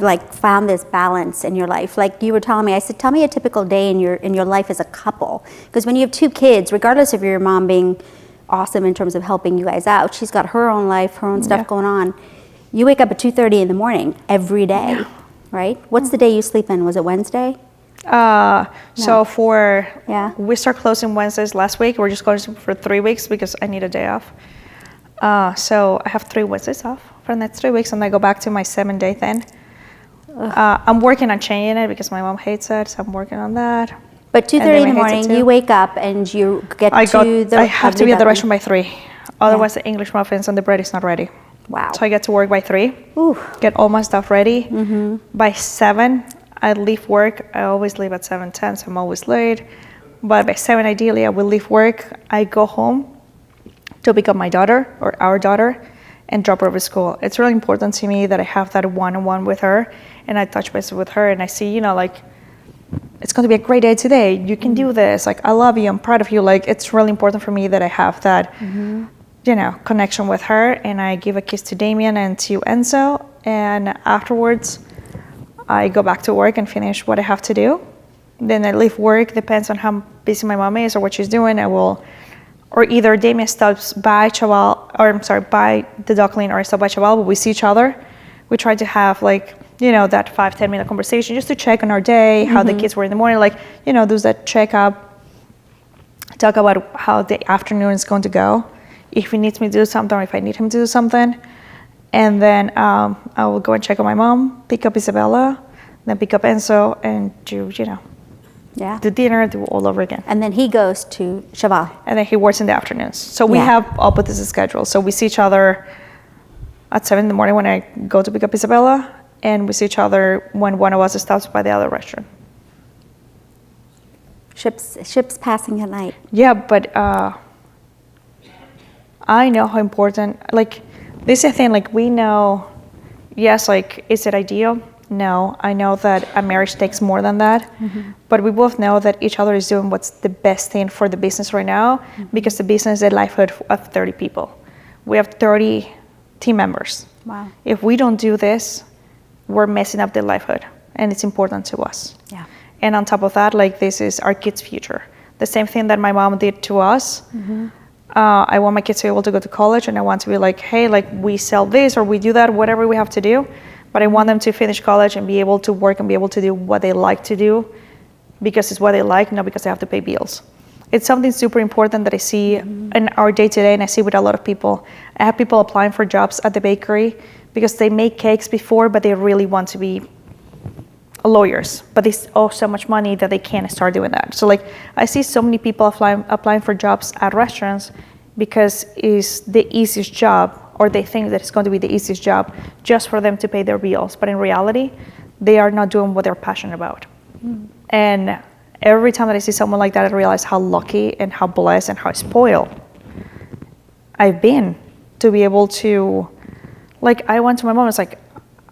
like found this balance in your life. Like you were telling me, I said, tell me a typical day in your life as a couple. Because when you have two kids, regardless of your mom being awesome in terms of helping you guys out, she's got her own life, her own stuff going on. You wake up at 2:30 in the morning every day, right? What's the day you sleep in? Was it Wednesday? So we start closing Wednesdays last week. We're just going for 3 weeks because I need a day off. So I have 3 Wednesdays off for the next 3 weeks, and I go back to my 7-day thing. I'm working on changing it because my mom hates it, so I'm working on that. But 2:30 in the morning, you wake up and you get I have to be at the restaurant by 3. Otherwise, the English muffins and the bread is not ready. Wow. So I get to work by 3. Ooh. Get all my stuff ready. By 7, I leave work. I always leave at 7:10, so I'm always late. But by 7, ideally, I will leave work. I go home to pick up my daughter, or our daughter, and drop her off at school. It's really important to me that I have that one-on-one with her, and I touch base with her, and I see, you know, like, it's going to be a great day today. You can do this. Like, I love you. I'm proud of you. Like, it's really important for me that I have that, you know, connection with her. And I give a kiss to Damien and to Enzo. And afterwards, I go back to work and finish what I have to do. Then I leave work. Depends on how busy my mom is or what she's doing. I will, or either Damien stops by Chaval, or I'm sorry, by the Duckling, or I stop by Chaval, but we see each other. We try to have like, you know, that 5-10 minute conversation just to check on our day, how the kids were in the morning, like, you know, do that checkup, talk about how the afternoon is going to go, if he needs me to do something or if I need him to do something. And then I will go and check on my mom, pick up Isabella, then pick up Enzo, and do, you know, the dinner, do all over again. And then he goes to Chaval. And then he works in the afternoons. So we have opposite schedules. So we see each other at 7 in the morning when I go to pick up Isabella, and we see each other when one of us stops by the other restaurant. Ships passing at night. Yeah, but I know how important, like, this is a thing, like, we know, yes, like, is it ideal? No, I know that a marriage takes more than that, but we both know that each other is doing what's the best thing for the business right now, because the business is a livelihood of 30 people. We have 30 team members. Wow. If we don't do this, we're messing up their livelihood, and it's important to us. Yeah. And on top of that, like, this is our kids' future. The same thing that my mom did to us. I want my kids to be able to go to college, and I want to be like, hey, like, we sell this or we do that, whatever we have to do. But I want them to finish college and be able to work and be able to do what they like to do because it's what they like, not because they have to pay bills. It's something super important that I see in our day-to-day, and I see with a lot of people. I have people applying for jobs at the bakery because they make cakes before, but they really want to be lawyers, but they owe so much money that they can't start doing that. So, like, I see so many people applying for jobs at restaurants because it's the easiest job, or they think that it's going to be the easiest job just for them to pay their bills. But in reality, they are not doing what they're passionate about. And every time that I see someone like that, I realize how lucky and how blessed and how spoiled I've been to be able to, like, I went to my mom, it's like,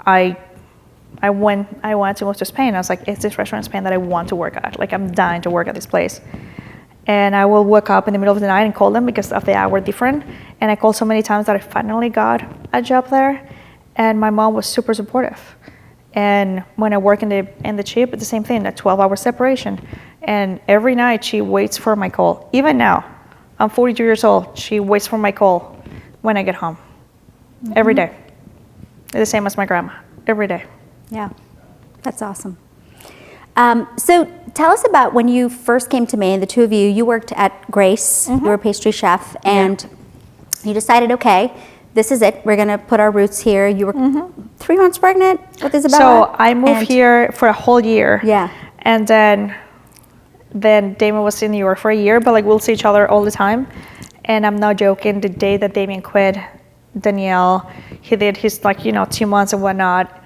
I wanted to move to Spain. I was like, it's this restaurant in Spain that I want to work at. Like, I'm dying to work at this place. And I will wake up in the middle of the night and call them because of the hour different. And I called so many times that I finally got a job there. And my mom was super supportive. And when I work in the chip, it's the same thing, a 12-hour separation. And every night she waits for my call. Even now, I'm 42 years old. She waits for my call when I get home. Mm-hmm. Every day. The same as my grandma. Every day. Yeah, that's awesome. So tell us about when you first came to Maine, the two of you, you worked at Grace, you were a pastry chef, and you decided, okay, this is it. We're going to put our roots here. You were 3 months pregnant with Isabella? So I moved here for a whole year. Yeah. And then Damien was in New York for a year, but like we'll see each other all the time. And I'm not joking, the day that Damien quit, Danielle, he did his 2 months and whatnot.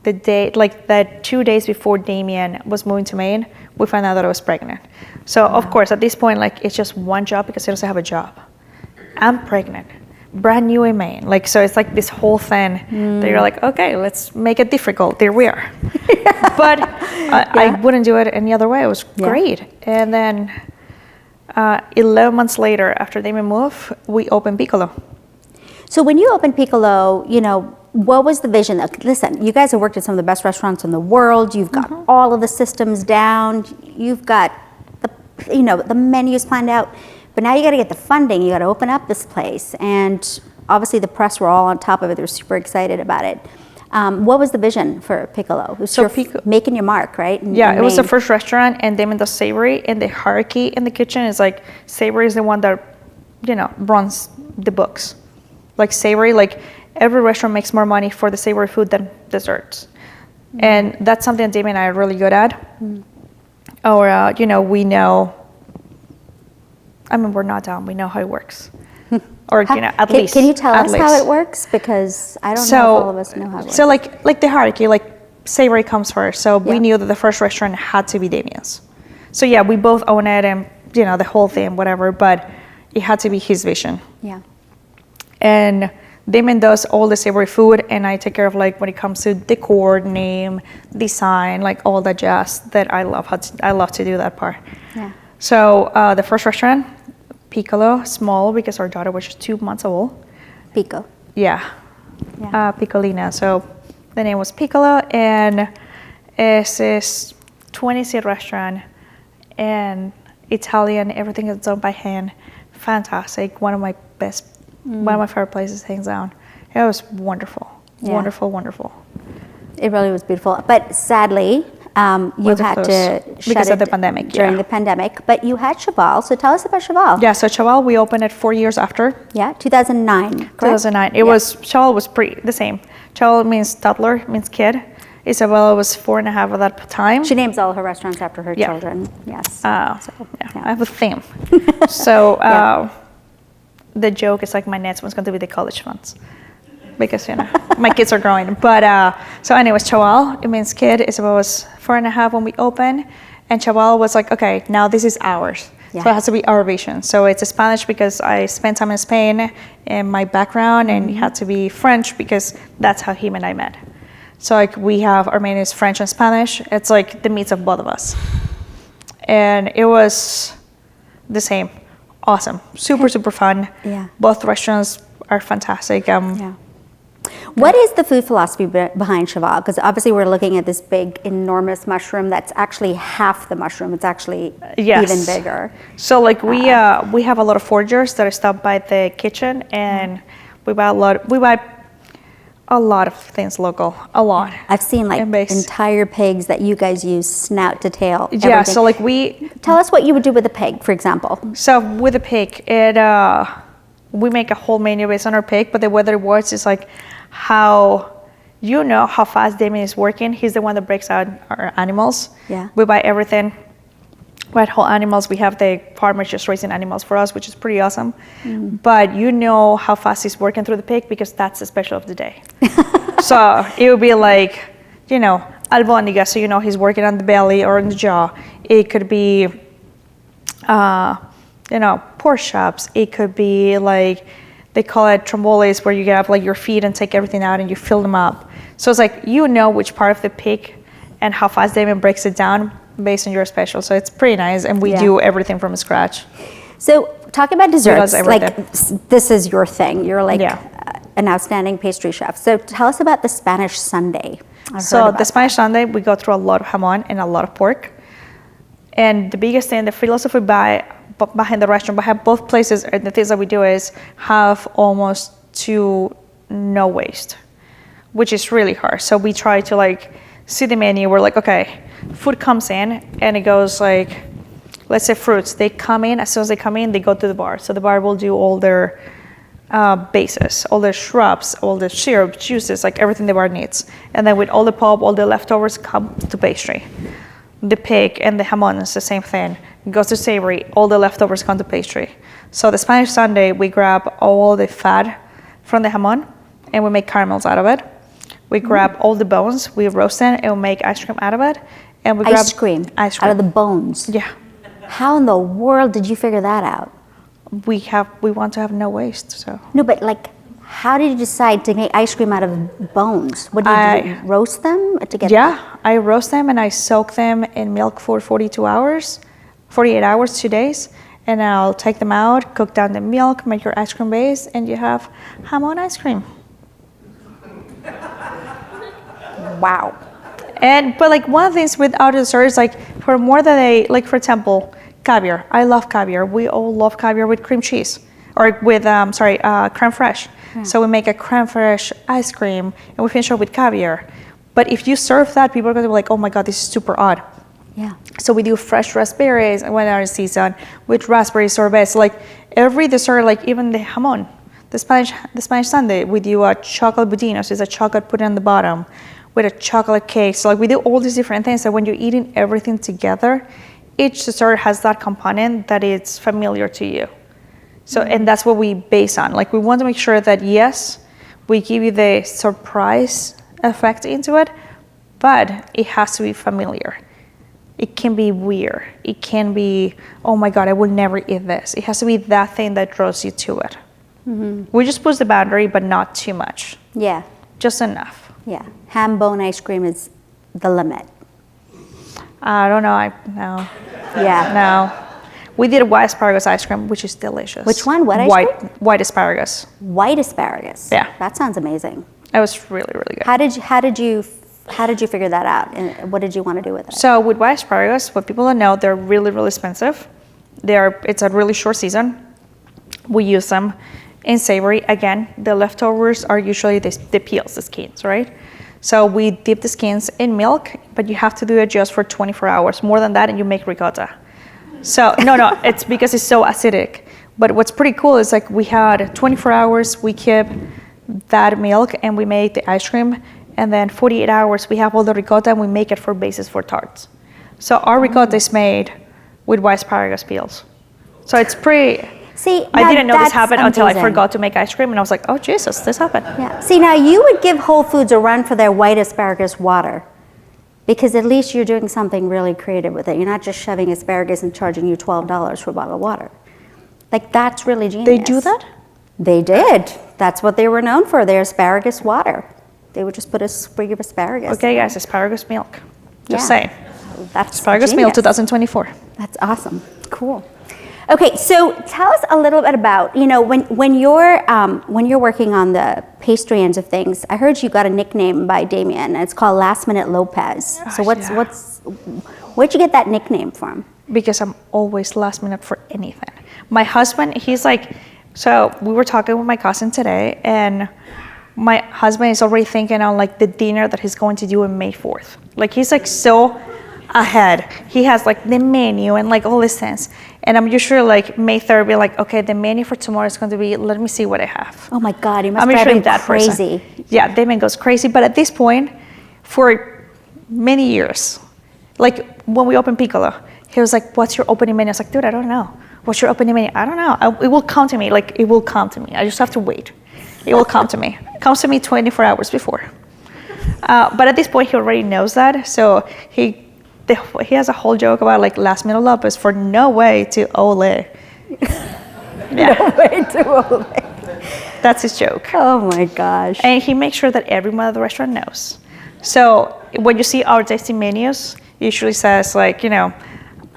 The day, the 2 days before Damien was moving to Maine, we found out that I was pregnant. So of course, at this point, it's just one job because he doesn't have a job. I'm pregnant, brand new in Maine. So it's like this whole thing that you're like, okay, let's make it difficult. There we are. But I wouldn't do it any other way. It was great. And then 11 months later, after Damien moved, we opened Piccolo. So when you opened Piccolo, what was the vision? Listen, you guys have worked at some of the best restaurants in the world. You've got all of the systems down. You've got the menus planned out. But now you got to get the funding. You got to open up this place. And obviously the press were all on top of it. They were super excited about it. What was the vision for Piccolo? It was making your mark, right? It was the first restaurant, and Damien does savory, and the hierarchy in the kitchen is savory is the one that, runs the books. Savory, every restaurant makes more money for the savory food than desserts. And that's something that Damien and I are really good at. Or, we know, we're not dumb, we know how it works. Or, at least. Can you tell us how it works? Because I don't know if all of us know how it works. So, the hierarchy, savory comes first. So we knew that the first restaurant had to be Damien's. So, yeah, we both own it and, the whole thing, whatever, but it had to be his vision. Yeah. And Damien does all the savory food, and I take care of when it comes to decor, name, design, all that jazz that I love. I love to do that part. Yeah. So the first restaurant, Piccolo, small because our daughter was just 2 months old. Pico. Yeah. Piccolina. So the name was Piccolo, and it's this 20-seat restaurant, and Italian. Everything is done by hand. Fantastic. One of my favorite places, hands down. It was wonderful. Yeah. Wonderful. It really was beautiful. But sadly, you had to shut because it of the pandemic. During the pandemic. But you had Chaval. So tell us about Chaval. Yeah, so Chaval, we opened it 4 years after. Yeah, 2009. Correct? 2009. Chaval was the same. Chaval means toddler, means kid. Isabella was 4.5 at that time. She names all her restaurants after her children. Yes. I have a theme. So the joke is my next one's going to be the college funds, because my kids are growing. But so anyways, Chaval, it means kid. Isabella was 4.5 when we opened, and Chaval was okay, now this is ours. Yeah. So it has to be our vision. So it's Spanish because I spent time in Spain in my background, and it had to be French because that's how him and I met. So we have our menu is French and Spanish. It's the meats of both of us, and it was the same. Awesome, super fun. Yeah, both restaurants are fantastic. What is the food philosophy behind Chaval? Because obviously we're looking at this big, enormous mushroom that's actually half the mushroom. It's actually even bigger. So we have a lot of foragers that are stopped by the kitchen, and we buy a lot of things local, a lot. I've seen entire pigs that you guys use snout to tail. Yeah, everything. So tell us what you would do with a pig, for example. So with a pig, we make a whole menu based on our pig, but the way that it works is how fast Damien is working. He's the one that breaks out our animals. Yeah. We buy everything. We whole animals. We have the farmers just raising animals for us, which is pretty awesome. But how fast he's working through the pig because that's the special of the day. So it would be albondiga, so he's working on the belly or on the jaw. It could be, pork chops. It could be like, they call it tromboles, where you get up like your feet and take everything out and you fill them up. So it's like, which part of the pig and how fast Damien breaks it down based on your special. So it's pretty nice, and we do everything from scratch. So talking about desserts, like this is your thing. You're like an outstanding pastry chef. So tell us about the Spanish Sundae. So the Spanish Sundae, we go through a lot of jamon and a lot of pork. And the biggest thing, the philosophy behind the restaurant, behind both places, and the things that we do is have almost to no waste, which is really hard. So we try to like see the menu. We're like, okay, food comes in and it goes like, let's say fruits. They come in, as soon as they come in, they go to the bar. So the bar will do all their bases, all the shrubs, all the syrup, juices, like everything the bar needs. And then with all the pulp, all the leftovers come to pastry. The pig and the jamon is the same thing. It goes to savory, all the leftovers come to pastry. So the Spanish Sundae, we grab all the fat from the jamon and we make caramels out of it. We grab all the bones, we roast them, and we make ice cream out of it. And we grab ice cream out of the bones. Yeah. How in the world did you figure that out? We want to have no waste. So no, but like, how did you decide to make ice cream out of bones? What do you do? Roast them to get? Yeah, I roast them and I soak them in milk for 48 hours, 2 days, and I'll take them out, cook down the milk, make your ice cream base, and you have jamon ice cream. Wow. But like one of the things with our desserts, like for more than like for example, caviar. I love caviar. We all love caviar with cream cheese, or with creme fraiche. Yeah. So we make a creme fraiche ice cream and we finish it with caviar. But if you serve that, people are going to be like, oh my God, this is super odd. Yeah. So we do fresh raspberries when they're in season with raspberry sorbet. So like every dessert, like even the jamon, the Spanish Sundae, we do a chocolate budino, so it's a chocolate put on the bottom with a chocolate cake. So like we do all these different things that when you're eating everything together, each dessert has that component that it's familiar to you. So, and that's what we base on. Like we want to make sure that yes, we give you the surprise effect into it, but it has to be familiar. It can be weird. It can be, oh my God, I will never eat this. It has to be that thing that draws you to it. Mm-hmm. We just push the boundary, but not too much. Yeah. Just enough. Yeah. Ham bone ice cream is the limit. I don't know. No. Yeah. No. We did a white asparagus ice cream, which is delicious. Which one? What ice cream? White asparagus. White asparagus. Yeah. That sounds amazing. It was really, really good. How did you figure that out, and what did you want to do with it? So with white asparagus, what people don't know, they're really, really expensive. It's a really short season. We use them in savory. Again, the leftovers are usually the peels, the skins, right? So we dip the skins in milk, but you have to do it just for 24 hours. More than that, and you make ricotta. So no, it's because it's so acidic. But what's pretty cool is like we had 24 hours, we keep that milk and we made the ice cream. And then 48 hours, we have all the ricotta and we make it for bases for tarts. So our ricotta is made with white asparagus peels. So it's pretty... See, I didn't know this happened until I forgot to make ice cream and I was like, oh Jesus, this happened. Yeah. See, now you would give Whole Foods a run for their white asparagus water, because at least you're doing something really creative with it. You're not just shoving asparagus and charging you $12 for a bottle of water. Like, that's really genius. They do that? They did. That's what they were known for, their asparagus water. They would just put a sprig of asparagus. Okay, guys, asparagus milk. Just saying. That's asparagus genius. milk 2024. That's awesome. Cool. Okay, so tell us a little bit about, when you're working on the pastry ends of things. I heard you got a nickname by Damien, and it's called Last Minute Lopez. So where'd you get that nickname from? Because I'm always last minute for anything. My husband, he's like, so we were talking with my cousin today, and my husband is already thinking on like the dinner that he's going to do on May 4th. Like he's like so ahead. He has like the menu and like all these things. And I'm usually like May 3rd, be like, okay, the menu for tomorrow is going to be, let me see what I have. Oh my God, you must drive him crazy. Person. Yeah, Damien goes crazy. But at this point, for many years, like when we opened Piccolo, he was like, what's your opening menu? I was like, dude, I don't know. What's your opening menu? I don't know. It will come to me. Like it will come to me. I just have to wait. It will come to me. It comes to me 24 hours before. But at this point, he already knows that. So he has a whole joke about like last minute Lopez for no way to ole. Yeah. No way to ole. That's his joke. Oh my gosh. And he makes sure that everyone at the restaurant knows. So when you see our tasting menus, it usually says like,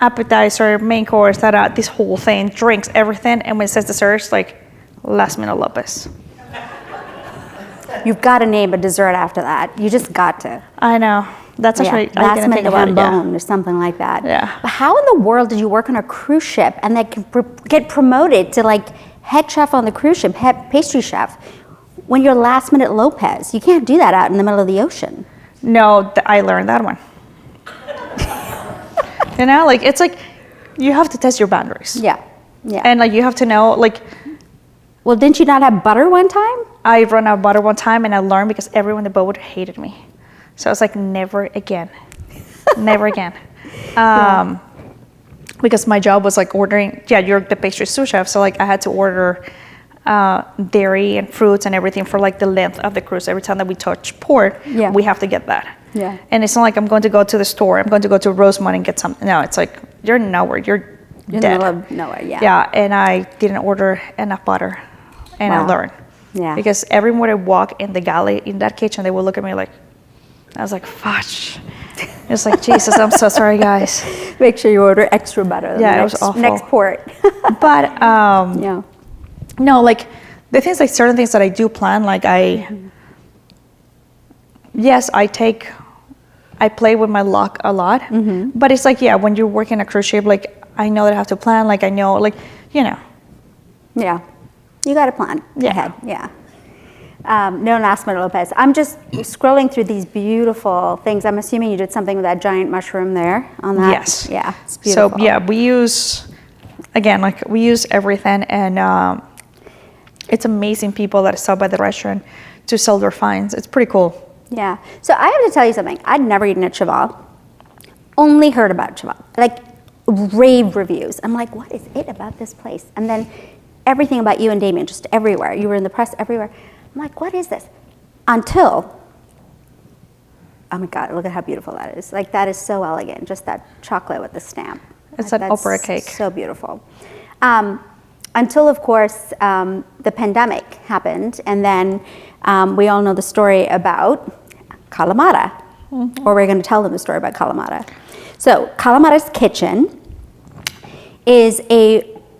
appetizer, main course, this whole thing, drinks, everything. And when it says desserts, like last minute Lopez. You've got to name a dessert after that. You just got to. I know. That's actually, I last minute jambon or something like that. Yeah. But how in the world did you work on a cruise ship and then get promoted to like head chef on the cruise ship, head pastry chef, when you're last minute Lopez? You can't do that out in the middle of the ocean. No, I learned that one. Like it's like you have to test your boundaries. Yeah. Yeah. And like you have to know like. Well, didn't you not have butter one time? I ran out of butter one time and I learned because everyone in the boat hated me. So I was like, never again. Never again. Because my job was like ordering, you're the pastry sous chef. So like I had to order dairy and fruits and everything for like the length of the cruise. Every time that we touch port, we have to get that. Yeah. And it's not like I'm going to go to the store. I'm going to go to Rosemont and get something. No, it's like, you're nowhere. You're dead. In the middle of nowhere, yeah. Yeah, and I didn't order enough butter. And I learned. Yeah. Because everyone I walk in the galley, in that kitchen, they would look at me like, I was like, fudge. It's like, Jesus, I'm so sorry, guys. Make sure you order extra butter. Yeah, it was awful. Next port. But, no, like, the things, like, certain things that I do plan, like, yes, I play with my luck a lot. Mm-hmm. But it's like, when you're working a cruise ship, like, I know that I have to plan, like, I know, like, Yeah. You got to plan ahead. Yeah. No, last minute Lopez. I'm just scrolling through these beautiful things. I'm assuming you did something with that giant mushroom there on that. Yes. Yeah, it's beautiful. So we use everything, and it's amazing people that stop by the restaurant to sell their finds. It's pretty cool. Yeah. So I have to tell you something. I'd never eaten at Chaval. Only heard about Chaval. Like rave reviews. I'm like, what is it about this place? And then everything about you and Damien, just everywhere. You were in the press everywhere. I'm like, what is this? Until, oh my God, look at how beautiful that is. Like, that is so elegant, just that chocolate with the stamp. It's an opera cake. So beautiful. Until, of course, the pandemic happened, and then we all know the story about Kalamata, or we're going to tell them the story about Kalamata. So, Kalamata's Kitchen is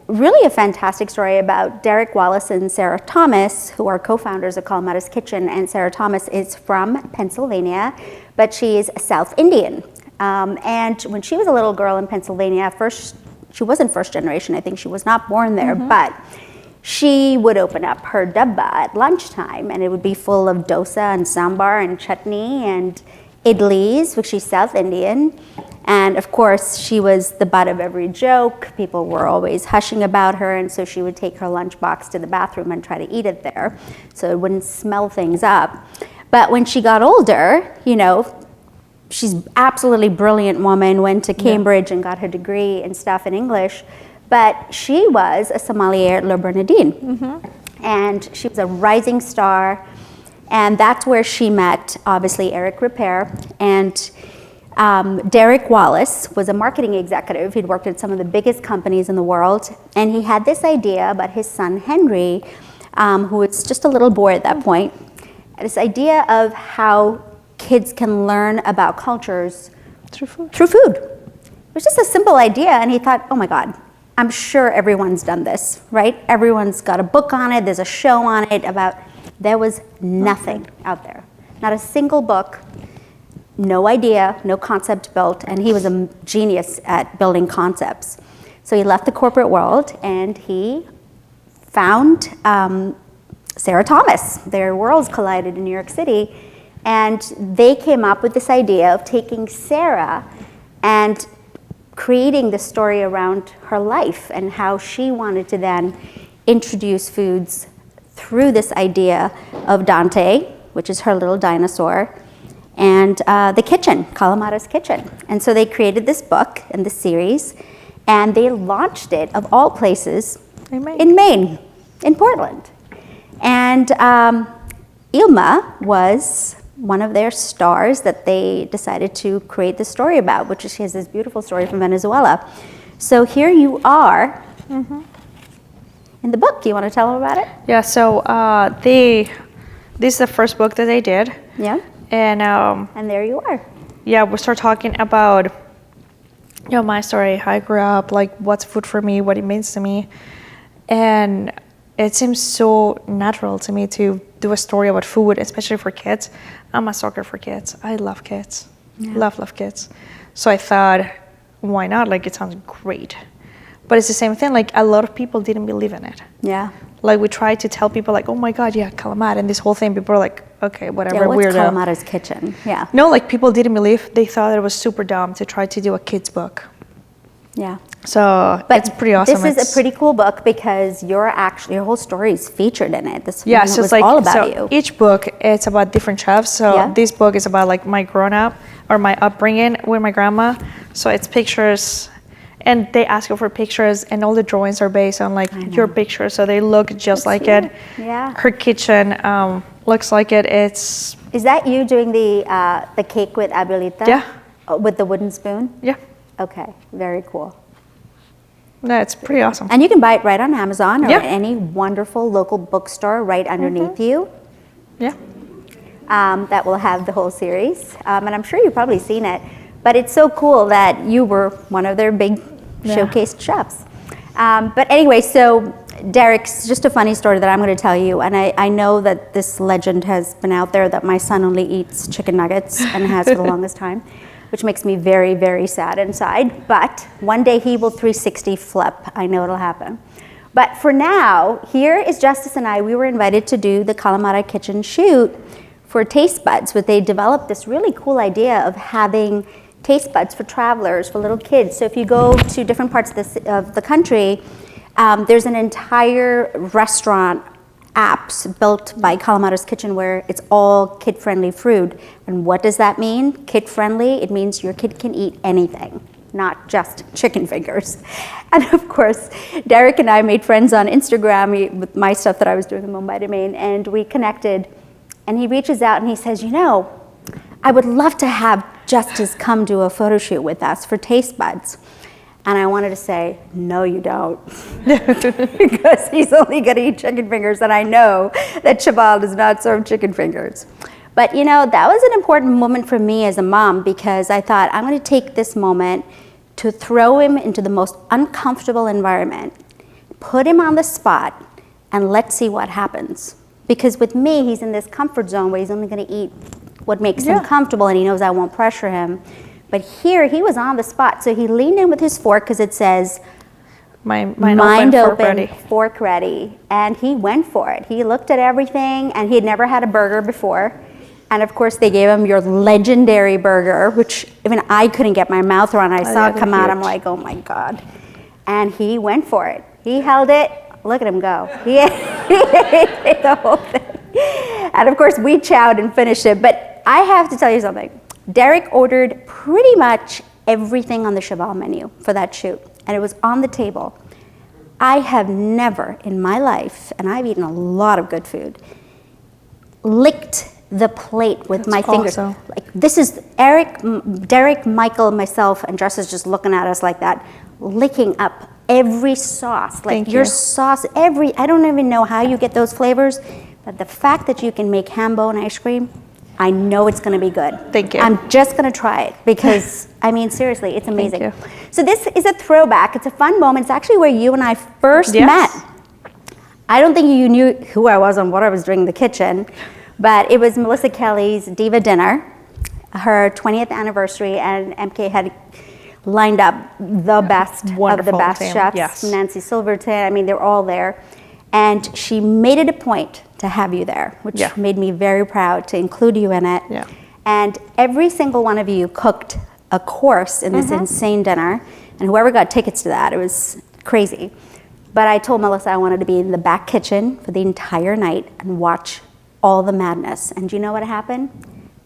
really a fantastic story about Derek Wallace and Sarah Thomas, who are co-founders of Kalamata's Kitchen. And Sarah Thomas is from Pennsylvania, but she is South Indian. And when she was a little girl in Pennsylvania, she wasn't first generation. I think she was not born there, but she would open up her dabba at lunchtime, and it would be full of dosa and sambar and chutney and idlis, which she's South Indian. And of course, she was the butt of every joke. People were always hushing about her, and so she would take her lunchbox to the bathroom and try to eat it there, so it wouldn't smell things up. But when she got older, she's absolutely brilliant woman, went to Cambridge and got her degree and stuff in English, but she was a sommelier at Le Bernardin. And she was a rising star, and that's where she met, obviously, Eric Ripert, and Derek Wallace was a marketing executive. He'd worked at some of the biggest companies in the world, and he had this idea about his son Henry, who was just a little boy at that point, this idea of how kids can learn about cultures through food. It was just a simple idea, and he thought, oh my God, I'm sure everyone's done this, right? Everyone's got a book on it, there's a show on it about, there was nothing out there. Not a single book. No idea, no concept built, and he was a genius at building concepts. So he left the corporate world and he found Sarah Thomas. Their worlds collided in New York City, and they came up with this idea of taking Sarah and creating the story around her life and how she wanted to then introduce foods through this idea of Dante, which is her little dinosaur, and the kitchen, Kalamata's Kitchen. And so they created this book and this series, and they launched it, of all places, in Maine, in Portland. And Ilma was one of their stars that they decided to create the story about, which is, she has this beautiful story from Venezuela. So here you are in the book. You want to tell them about it? Yeah, so this is the first book that they did. Yeah. And there you are. yeah, we start talking about, you know, my story, how I grew up, like what's food for me, what it means to me. And it seems so natural to me to do a story about food, especially for kids. I'm a sucker for kids. I love kids. Yeah. Love kids. So I thought, why not? Like, it sounds great. But it's the same thing, like a lot of people didn't believe in it. Yeah. Like we tried to tell people like, oh my God, yeah, Kalamata, and this whole thing, people are like, okay, whatever, Yeah, what's weirdo. Kalamata's kitchen? Yeah. No, like people didn't believe, they thought it was super dumb to try to do a kid's book. Yeah. So it's pretty awesome. This is a pretty cool book because your whole story is featured in it. This yeah, one so was it's like, all about so you. each book, it's about different chefs. So Yeah. this book is about like my grown up or my upbringing with my grandma. So it's pictures, and they ask you for pictures, and all the drawings are based on like your pictures. So they look just like it. Yeah. Her kitchen looks like it. It's, Is that you doing the cake with abuelita? Yeah. With the wooden spoon? yeah, Okay, very cool. no, it's pretty awesome. And you can buy it right on Amazon or Yeah. at any wonderful local bookstore right underneath you. Yeah. That will have the whole series. And I'm sure you've probably seen it. But it's so cool that you were one of their big showcased chefs. But anyway, so Derek's just a funny story that I'm going to tell you. And I know that this legend has been out there that my son only eats chicken nuggets and has for the longest time, which makes me very, very sad inside. But one day he will 360 flip. I know it'll happen. But for now, here is Justice and I. We were invited to do the Kalamata kitchen shoot for Taste Buds, but they developed this really cool idea of having taste buds for travelers, for little kids. So if you go to different parts of the country, there's an entire restaurant apps built by Kalamata's Kitchen where it's all kid-friendly food. And what does that mean? Kid-friendly, it means your kid can eat anything, not just chicken fingers. And of course, Derek and I made friends on Instagram with my stuff that I was doing in Mumbai to Maine, and we connected. And he reaches out and he says, you know, I would love to have Justice come do a photo shoot with us for Taste Buds. And I wanted to say, no, you don't. Because he's only going to eat chicken fingers, and I know that Chaval does not serve chicken fingers. But you know, that was an important moment for me as a mom, because I thought, I'm going to take this moment to throw him into the most uncomfortable environment, put him on the spot, and let's see what happens. Because with me, he's in this comfort zone where he's only going to eat what makes him comfortable, and he knows I won't pressure him. But here, he was on the spot. So he leaned in with his fork, because it says, mind open, fork ready. And he went for it. He looked at everything, and he had never had a burger before. And of course, they gave him your legendary burger, which even I couldn't get my mouth around. I saw it come out. I'm like, oh my God. And he went for it. He held it. Look at him go. He ate the whole thing. And of course, we chowed and finished it. But I have to tell you something. Derek ordered pretty much everything on the Chaval menu for that shoot, and it was on the table. I have never in my life, and I've eaten a lot of good food, licked the plate with my fingers. Like, this is Derek, Michael, myself, and Jess is just looking at us like that, licking up every sauce. Like your sauce, I don't even know how you get those flavors, but the fact that you can make ham bone ice cream, I know it's going to be good. Thank you. I'm just going to try it because, I mean, seriously, it's amazing. Thank you. So this is a throwback. It's a fun moment. It's actually where you and I first met. I don't think you knew who I was and what I was doing in the kitchen, but it was Melissa Kelly's Diva Dinner, her 20th anniversary, and MK had lined up the best of the best chefs. Yes. Nancy Silverton, I mean, they're all there. And she made it a point to have you there, which made me very proud to include you in it. Yeah. And every single one of you cooked a course in this insane dinner, and whoever got tickets to that, it was crazy. But I told Melissa I wanted to be in the back kitchen for the entire night and watch all the madness. And do you know what happened?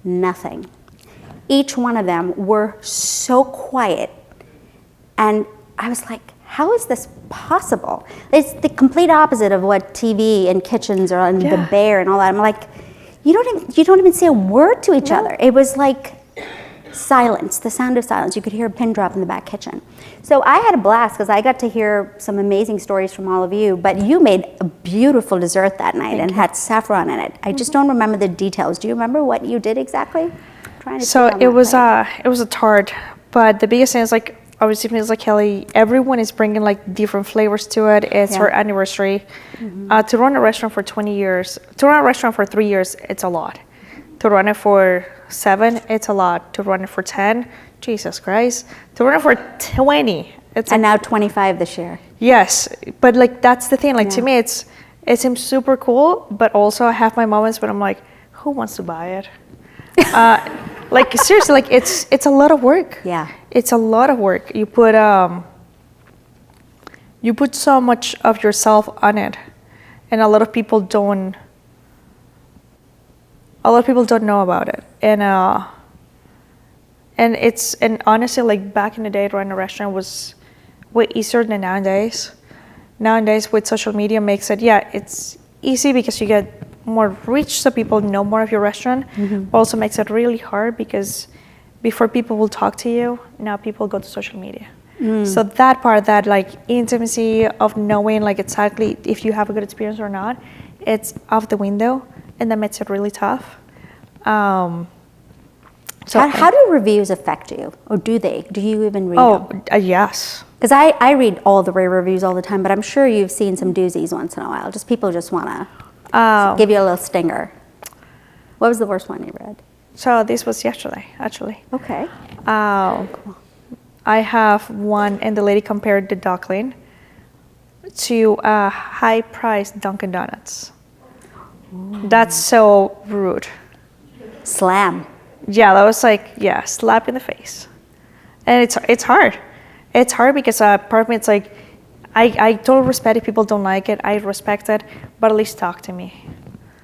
Nothing. Each one of them were so quiet. And I was like, how is this possible? It's the complete opposite of what TV and kitchens are and the bear and all that. I'm like, you don't even say a word to each other. It was like silence, the sound of silence. You could hear a pin drop in the back kitchen. So I had a blast because I got to hear some amazing stories from all of you, but you made a beautiful dessert that night and had saffron in it. I just don't remember the details. Do you remember what you did exactly? So it was a tart, but the biggest thing is like, obviously, Ms. Kelly, everyone is bringing like different flavors to it. It's her anniversary. To run a restaurant for 20 years, to run a restaurant for 3 years, it's a lot. To run it for 7, it's a lot. To run it for 10, Jesus Christ. To run it for 20, it's and now 25 this year. Yes, but like that's the thing. Like to me, it seems super cool, but also I have my moments when I'm like, who wants to buy it? Like seriously, like it's a lot of work. Yeah, it's a lot of work. You put so much of yourself on it, and a lot of people don't know about it. And honestly, like back in the day, running a restaurant was way easier than nowadays. Nowadays, with social media, makes it it's easy because you get more reach, so people know more of your restaurant. Also makes it really hard because before people will talk to you, now people go to social media. So that part, that like intimacy of knowing like exactly if you have a good experience or not, it's off the window, and that makes it really tough. So how do reviews affect you, or do they? Do you even read them? Yes. Because I read all the reviews all the time, but I'm sure you've seen some doozies once in a while. Just people just want to give you a little stinger. What was the worst one you read? So this was yesterday, actually. Okay. Cool. I have one, and the lady compared the duckling to a high-priced Dunkin' Donuts. Ooh. That's so rude. Slam. Yeah, that was like, slap in the face. And it's hard. It's hard because part of me, it's like, I totally respect if people don't like it. I respect it, but at least talk to me.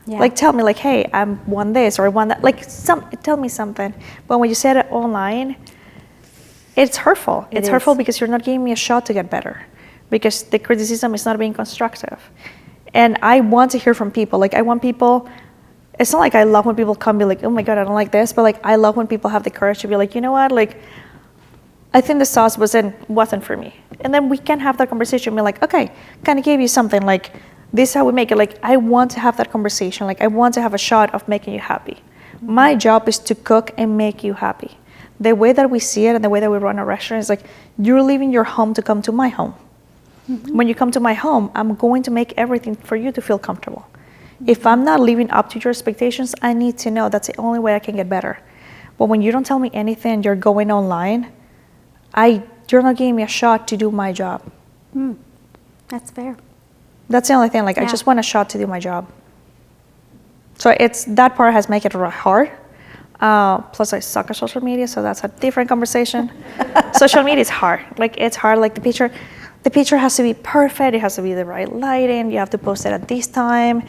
Yeah. Like tell me like, hey, I want this or I want that. Like tell me something. But when you say it online, it's hurtful. It's hurtful because you're not giving me a shot to get better, because the criticism is not being constructive. And I want to hear from people. Like I want people. It's not like I love when people come and be like, oh my God, I don't like this. But like I love when people have the courage to be like, you know what, like I think the sauce wasn't for me. And then we can have that conversation and be like, okay, kind of gave you something, like this is how we make it. Like I want to have that conversation. Like I want to have a shot of making you happy. My job is to cook and make you happy. The way that we see it and the way that we run a restaurant is like, you're leaving your home to come to my home. When you come to my home, I'm going to make everything for you to feel comfortable. If I'm not living up to your expectations, I need to know. That's the only way I can get better. But when you don't tell me anything, you're going online, you're not giving me a shot to do my job. That's fair. That's the only thing. Like I just want a shot to do my job. So that part has made it hard. Plus I suck at social media, so that's a different conversation. Social media is hard. Like it's hard. Like the picture has to be perfect. It has to be the right lighting. You have to post it at this time.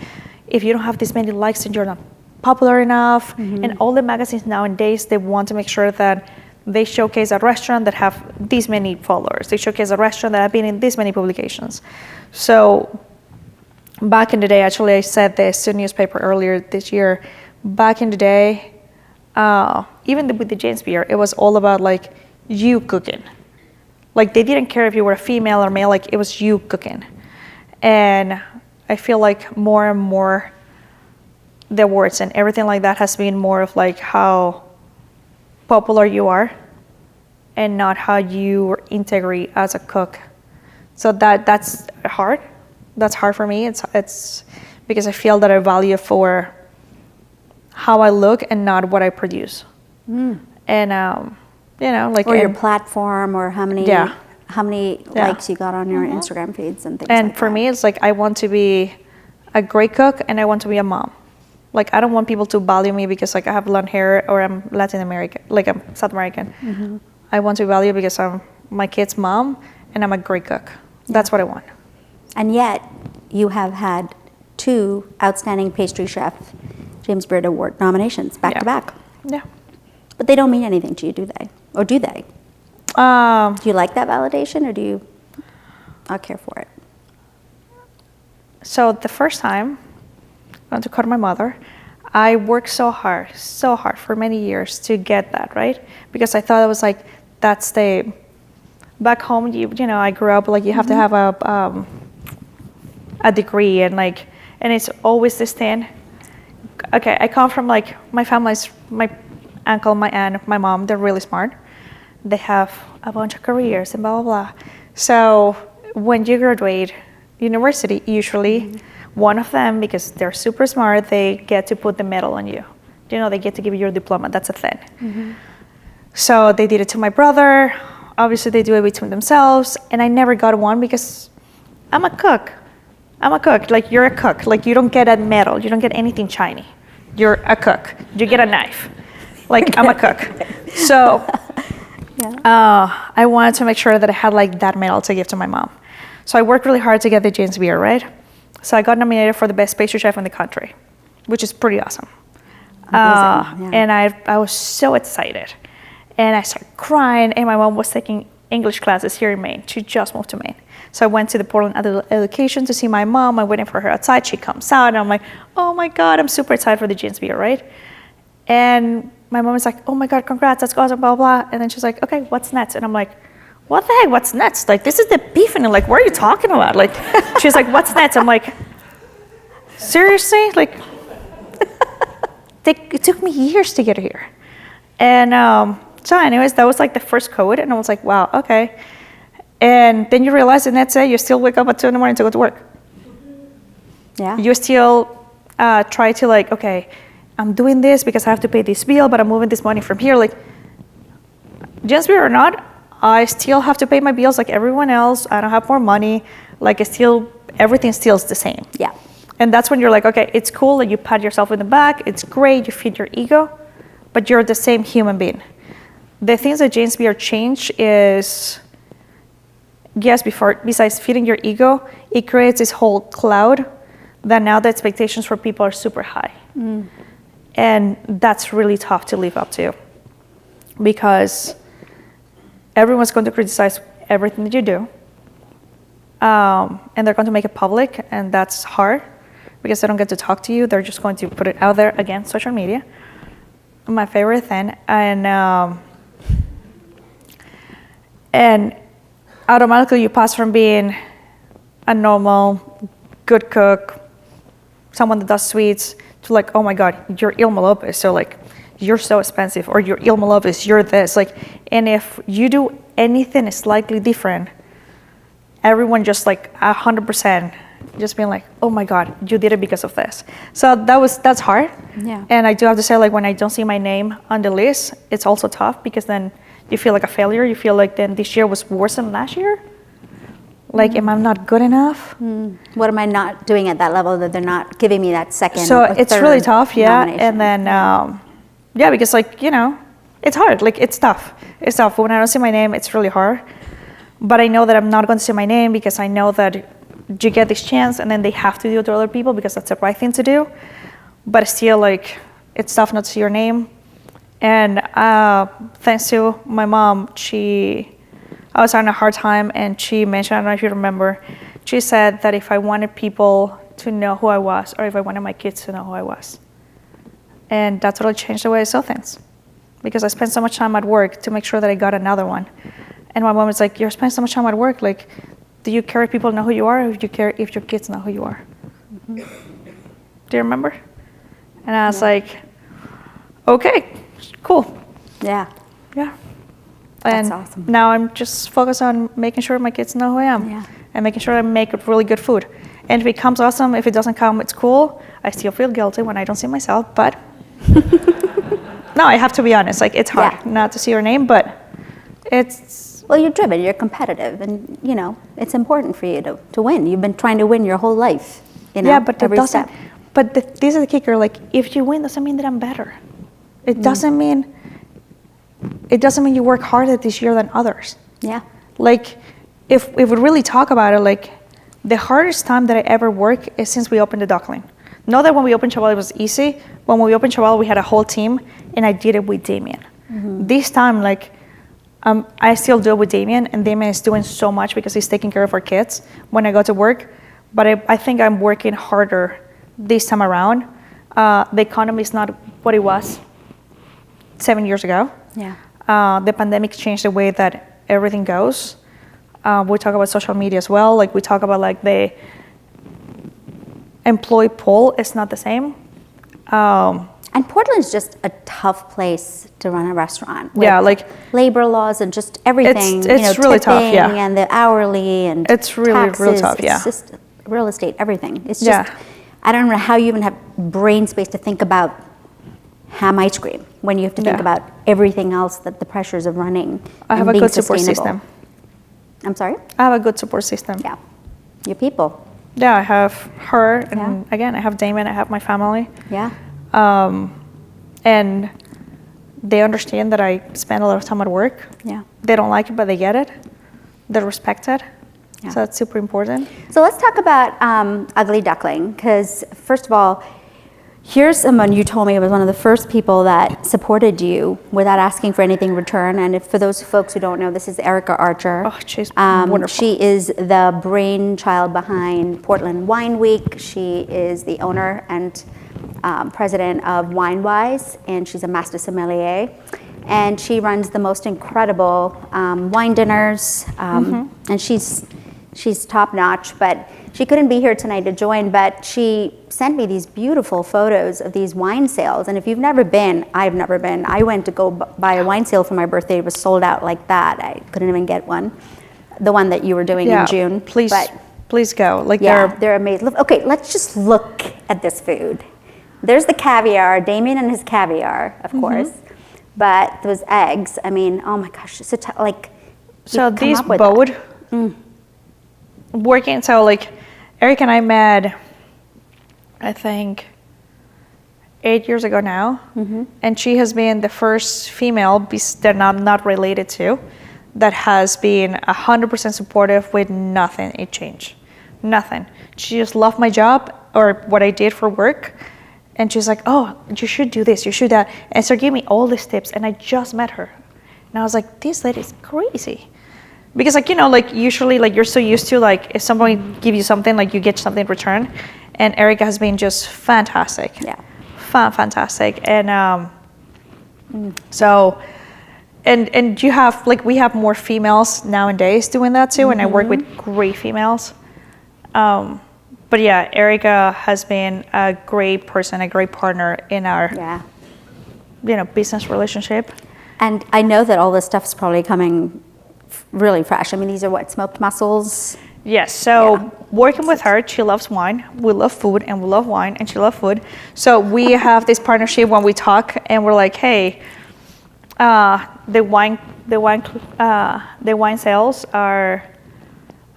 If you don't have this many likes, then you're not popular enough. And all the magazines nowadays, they want to make sure that they showcase a restaurant that have this many followers. They showcase a restaurant that have been in this many publications. So back in the day, actually I said this to a newspaper earlier this year, back in the day, even with the James Beer, it was all about like you cooking. Like they didn't care if you were a female or male, like it was you cooking. And I feel like more and more the awards and everything like that has been more of like how popular you are and not how you integrate as a cook. So that's hard. That's hard for me. It's because I feel that I value for how I look and not what I produce. And like or your platform, or how many likes you got on your Instagram feeds and things. And for me, it's like I want to be a great cook and I want to be a mom. Like I don't want people to value me because like I have blonde hair or I'm Latin American, like I'm South American. I want to be valued because I'm my kid's mom and I'm a great cook. That's what I want. And yet you have had 2 outstanding pastry chef James Beard Award nominations back to back. Yeah. But they don't mean anything to you, do they? Or do they? Do you like that validation, or do you not care for it? So the first time I went to court my mother, I worked so hard for many years to get that, right? Because I thought it was like, that's the, back home, you know, I grew up, like, you have to have a degree, and like, and it's always this thing. Okay, I come from, like, my family's, my uncle, my aunt, my mom, they're really smart. They have a bunch of careers and blah, blah, blah. So when you graduate university, usually one of them, because they're super smart, they get to put the medal on you. You know, they get to give you your diploma. That's a thing. So they did it to my brother. Obviously, they do it between themselves. And I never got one because I'm a cook. Like, you're a cook. Like, you don't get a medal. You don't get anything shiny. You're a cook. You get a knife. Like, I'm a cook. So I wanted to make sure that I had, like, that medal to give to my mom. So I worked really hard to get the James Beard, right? So I got nominated for the best pastry chef in the country, which is pretty awesome. And I was so excited. And I started crying, and my mom was taking English classes here in Maine. She just moved to Maine. So I went to the Portland Education to see my mom. I'm waiting for her outside. She comes out, and I'm like, oh my God, I'm super excited for the James Beard, right? And my mom was like, oh my God, congrats, that's awesome, blah, blah. And then she's like, okay, what's next? And I'm like, what the heck, what's next? Like, this is the epiphany. Like, what are you talking about? Like, she's like, what's next? I'm like, seriously? Like, it took me years to get here. And so anyways, that was like the first code. And I was like, wow, okay. And then you realize the next day you still wake up at 2 in the morning to go to work. Yeah. You still try to, like, okay, I'm doing this because I have to pay this bill, but I'm moving this money from here. Like, just be or not, I still have to pay my bills like everyone else. I don't have more money. Like, everything still is the same. Yeah. And that's when you're like, okay, it's cool that you pat yourself in the back. It's great, you feed your ego, but you're the same human being. The things that James Beard changed is, yes, besides feeding your ego, it creates this whole cloud that now the expectations for people are super high. And that's really tough to live up to, because everyone's going to criticize everything that you do. And they're going to make it public, and that's hard because they don't get to talk to you. They're just going to put it out there. Again, social media, my favorite thing. And automatically you pass from being a normal, good cook, someone that does sweets, to like, oh my God, you're Ilma Lopez. So like, you're so expensive, or you're Ilma Lopez, you're this. Like, and if you do anything slightly different, everyone just like 100% just being like, oh my God, you did it because of this. So that's hard. Yeah. And I do have to say, like, when I don't see my name on the list, it's also tough, because then you feel like a failure. You feel like then this year was worse than last year. Like, am I not good enough? What am I not doing at that level that they're not giving me that second? So or it's third really tough, yeah. nomination? And then, yeah, because, like, you know, it's hard. Like, it's tough. It's tough. When I don't see my name, it's really hard. But I know that I'm not going to see my name, because I know that you get this chance, and then they have to do it to other people because that's the right thing to do. But still, like, it's tough not to see your name. And thanks to my mom, I was having a hard time, and she mentioned, I don't know if you remember, she said that if I wanted people to know who I was, or if I wanted my kids to know who I was. And that's what changed the way I saw things, because I spent so much time at work to make sure that I got another one. And my mom was like, you're spending so much time at work, like, do you care if people know who you are, or do you care if your kids know who you are? Do you remember? And I was like, okay, cool. Yeah. Yeah. That's And awesome. now I'm just focused on making sure my kids know who I am. Yeah. And making sure I make really good food. And if it comes, awesome. If it doesn't come, it's cool. I still feel guilty when I don't see myself, but no, I have to be honest. Like, it's hard not to see your name, but it's... Well, you're driven, you're competitive, and, you know, it's important for you to win. You've been trying to win your whole life, you know, yeah, but it every doesn't... step. But this is the kicker. Like, if you win, doesn't mean that I'm better. It doesn't mean... It doesn't mean you work harder this year than others. Yeah. Like, if we really talk about it, like, the hardest time that I ever worked is since we opened the Duckling. Not that when we opened Chaval it was easy. When we opened Chaval, we had a whole team, and I did it with Damien. This time, like, I still do it with Damien, and Damien is doing so much because he's taking care of our kids when I go to work. But I think I'm working harder this time around The economy is not what it was 7 years ago. Yeah. The pandemic changed the way that everything goes. We talk about social media as well. Like we talk about like the employee pool is not the same. And Portland's just a tough place to run a restaurant. Yeah, like labor laws and just everything. It's really tough, yeah. And the hourly and it's really taxes, real tough, yeah. It's just real estate, everything. It's just, I don't know how you even have brain space to think about ham ice cream when you have to think about everything else, that the pressures of running. I have a good support system. I'm sorry? I have a good support system. Yeah. Your people. Yeah, I have her, and again, I have Damon, I have my family. Yeah. And they understand that I spend a lot of time at work. Yeah. They don't like it, but they get it. They respect it. Yeah. So that's super important. So let's talk about Ugly Duckling, because first of all, here's someone you told me was one of the first people that supported you without asking for anything in return. And for those folks who don't know, this is Erica Archer. Oh, she's wonderful. She is the brainchild behind Portland Wine Week. She is the owner and president of WineWise, and she's a master sommelier. And she runs the most incredible wine dinners, and she's top notch. But she couldn't be here tonight to join, but she sent me these beautiful photos of these wine sales. And if you've never been, I've never been. I went to go buy a wine sale for my birthday. It was sold out like that. I couldn't even get one. The one that you were doing in June. Please go. Like they're amazing. Okay, let's just look at this food. There's the caviar, Damien and his caviar, of course. But those eggs, I mean, oh my gosh, so this boat, working, so like Eric and I met, I think, 8 years ago now. And she has been the first female that I'm not related to that has been 100% supportive with nothing it changed. Nothing. She just loved my job or what I did for work. And she's like, oh, you should do this, you should that. And so gave me all these tips, and I just met her. And I was like, this lady's crazy. Because like, like usually like you're so used to like if someone give you something, like you get something in return. And Erica has been just fantastic. Yeah. Fantastic. And so, and you have, like we have more females nowadays doing that too. And I work with great females. But yeah, Erica has been a great person, a great partner in our, business relationship. And I know that all this stuff is probably coming really fresh. I mean, these are what, smoked mussels? Yes, so working with her, she loves wine. We love food and we love wine and she loves food. So we have this partnership when we talk and we're like, hey, the wine sales are,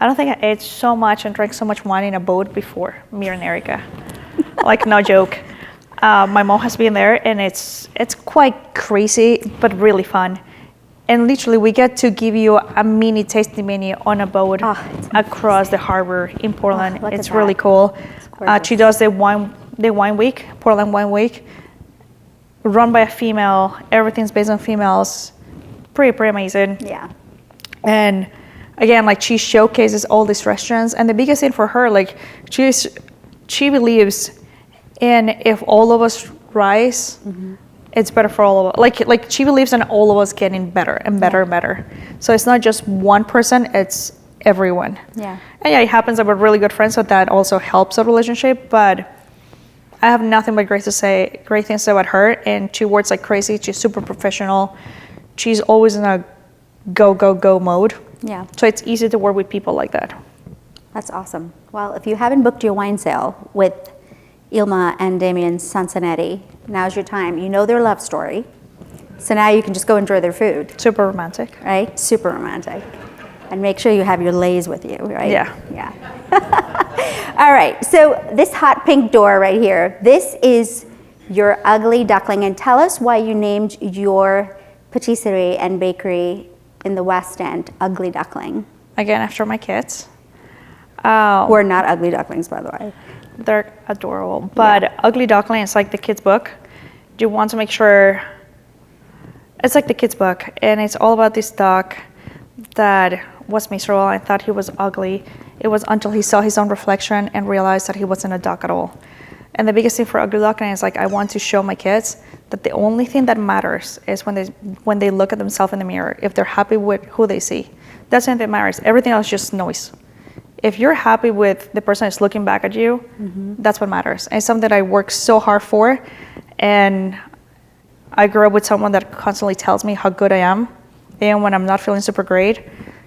I don't think I ate so much and drank so much wine in a boat before, me and Erica. Like, no joke. My mom has been there and it's quite crazy, but really fun. And literally we get to give you a mini tasting menu on a boat across the harbor in Portland. It's really cool. She does the wine week, Portland Wine Week, run by a female. Everything's based on females. Pretty amazing. Yeah. And again, like she showcases all these restaurants, and the biggest thing for her, like she believes in if all of us rise, it's better for all of us. Like she believes in all of us getting better and better and better. So it's not just one person; it's everyone. Yeah. And yeah, it happens that we're really good friends, so that also helps our relationship. But I have nothing but great things to say about her, and she works like crazy. She's super professional. She's always in a go mode. Yeah. So it's easy to work with people like that. That's awesome. Well, if you haven't booked your wine sale with Ilma and Damien Sansonetti, now's your time. You know their love story. So now you can just go enjoy their food. Super romantic. Right? Super romantic. And make sure you have your lays with you, right? Yeah. Yeah. All right. So this hot pink door right here, this is your Ugly Duckling. And tell us why you named your patisserie and bakery in the West End Ugly Duckling. Again, after my kids. Who are not ugly ducklings, by the way. They're adorable. But Ugly Duckling is like the kids' book. You want to make sure it's like the kids' book, and it's all about this duck that was miserable and thought he was ugly. It was until he saw his own reflection and realized that he wasn't a duck at all. And the biggest thing for Ugly Duckling is like, I want to show my kids that the only thing that matters is when they look at themselves in the mirror, if they're happy with who they see. That's the thing that matters. Everything else is just noise. If you're happy with the person that's looking back at you, that's what matters. And it's something that I work so hard for. And I grew up with someone that constantly tells me how good I am. And when I'm not feeling super great,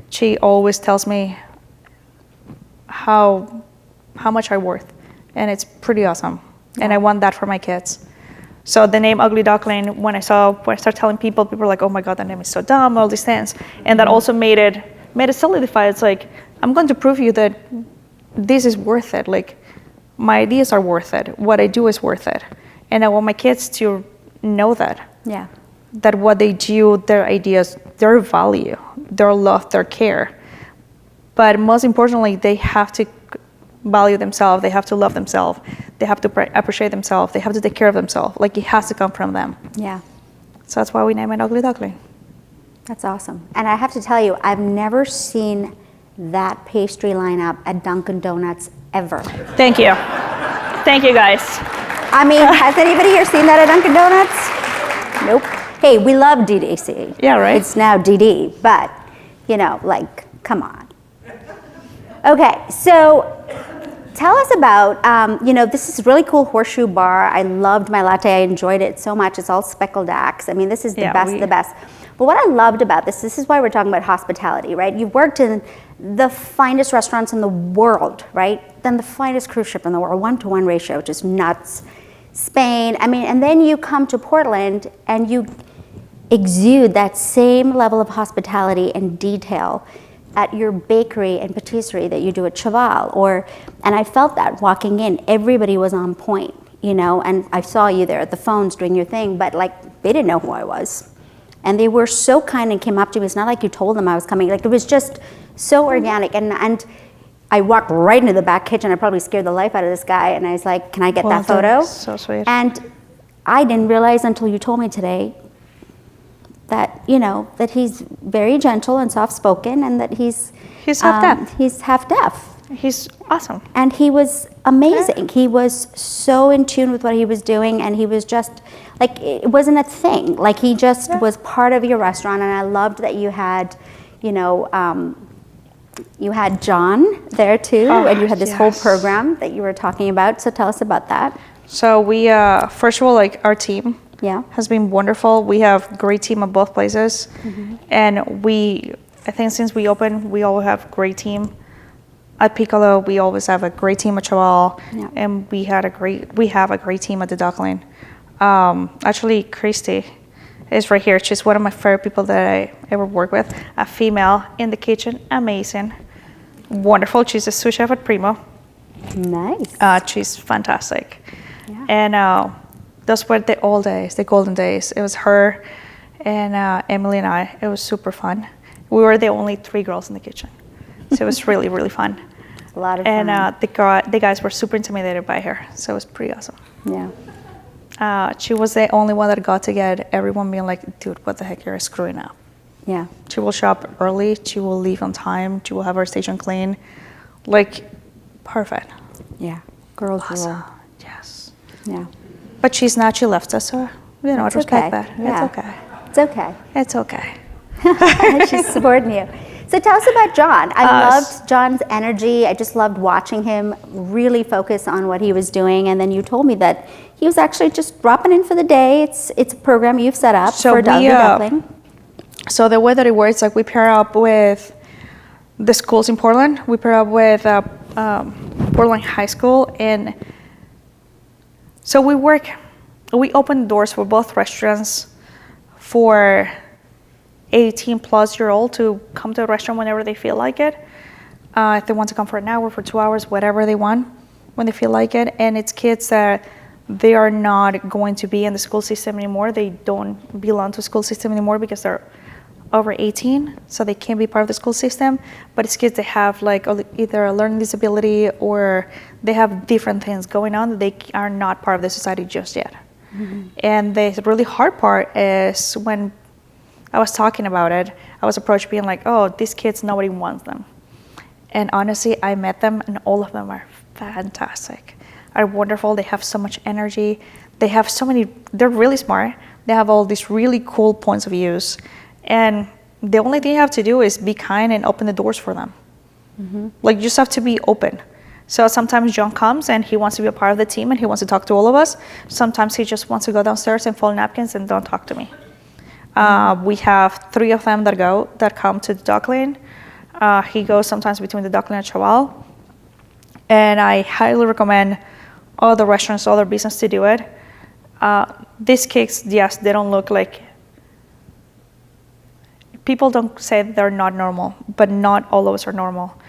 she always tells me how much I'm worth. And it's pretty awesome. Yeah. And I want that for my kids. So the name Ugly Duckling, when I started telling people were like, oh my God, that name is so dumb, all these things. And that also made it solidified. It's like, I'm going to prove you that this is worth it. Like, my ideas are worth it. What I do is worth it. And I want my kids to know that. Yeah. That what they do, their ideas, their value, their love, their care. But most importantly, they have to value themselves, they have to love themselves, they have to appreciate themselves, they have to take care of themselves. Like, it has to come from them. Yeah. So that's why we name it Ugly Duckling. That's awesome. And I have to tell you, I've never seen that pastry lineup at Dunkin' Donuts ever. Thank you. Thank you, guys. I mean, has anybody here seen that at Dunkin' Donuts? Nope. Hey, we love DDC. Yeah, right? It's now DD, but, like, come on. Okay, so tell us about, this is a really cool horseshoe bar. I loved my latte. I enjoyed it so much. It's all speckled Axe. I mean, this is the best. But what I loved about this is why we're talking about hospitality, right? You've worked in the finest restaurants in the world, right? Then the finest cruise ship in the world, 1-to-1 ratio, which is nuts. Spain, I mean, and then you come to Portland and you exude that same level of hospitality and detail at your bakery and patisserie that you do at Chaval, and I felt that walking in, everybody was on point, and I saw you there at the phones doing your thing, but like, they didn't know who I was. And they were so kind and came up to me. It's not like you told them I was coming, like, it was just so organic. And I walked right into the back kitchen. I probably scared the life out of this guy, and I was like, can I get that photo? So sweet. And I didn't realize until you told me today that, that he's very gentle and soft-spoken, and that he's half-deaf. He's half-deaf. He's awesome. And he was amazing. Yeah. He was so in tune with what he was doing, and he was just, like, it wasn't a thing. Like, he just was part of your restaurant, and I loved that you had, you had John there too, and you had this whole program that you were talking about. So tell us about that. So we, first of all, like, our team has been wonderful. We have a great team at both places. And I think since we opened, we all have a great team. At Piccolo, we always have a great team at Chaval, and we have a great team at the Duckling. Actually, Christy is right here. She's one of my favorite people that I ever worked with. A female in the kitchen, amazing, wonderful. She's a sous chef at Primo. Nice. She's fantastic. Yeah. And those were the old days, the golden days. It was her and Emily and I. It was super fun. We were the only 3 girls in the kitchen, so it was really, really fun. A lot of fun. And the guys were super intimidated by her, so it was pretty awesome. Yeah. She was the only one that got to get everyone being like, dude, what the heck, you're screwing up. Yeah. She will show up early, she will leave on time, she will have her station clean. Like, perfect. Yeah. Girls awesome. rule. Yes. Yeah. But she's not, she left us, so, I respect that. Yeah. It's okay. It's okay. It's okay. She's supporting you. So tell us about John. I loved John's energy. I just loved watching him really focus on what he was doing. And then you told me that he was actually just dropping in for the day. It's a program you've set up for Ugly Duckling. So the way that it works, like, we pair up with the schools in Portland. We pair up with Portland High School. And so we open doors for both restaurants for 18-plus-year-old to come to a restaurant whenever they feel like it. If they want to come for an hour, for 2 hours, whatever they want, when they feel like it. And it's kids that they are not going to be in the school system anymore. They don't belong to the school system anymore because they're over 18, so they can't be part of the school system. But it's kids that have, like, either a learning disability or they have different things going on that they are not part of the society just yet. And the really hard part is when I was talking about it, I was approached being like, oh, these kids, nobody wants them. And honestly, I met them, and all of them are fantastic. are wonderful. They have so much energy. They have so many, they're really smart. They have all these really cool points of views. And the only thing you have to do is be kind and open the doors for them. Like, you just have to be open. So sometimes John comes and he wants to be a part of the team and he wants to talk to all of us. Sometimes he just wants to go downstairs and fold napkins and don't talk to me. We have 3 of them that come to the Duckling. He goes sometimes between the Duckling and Chaval. And I highly recommend all the restaurants, all their business to do it. These cakes, yes, they don't look like, people don't say they're not normal, but not all of us are normal.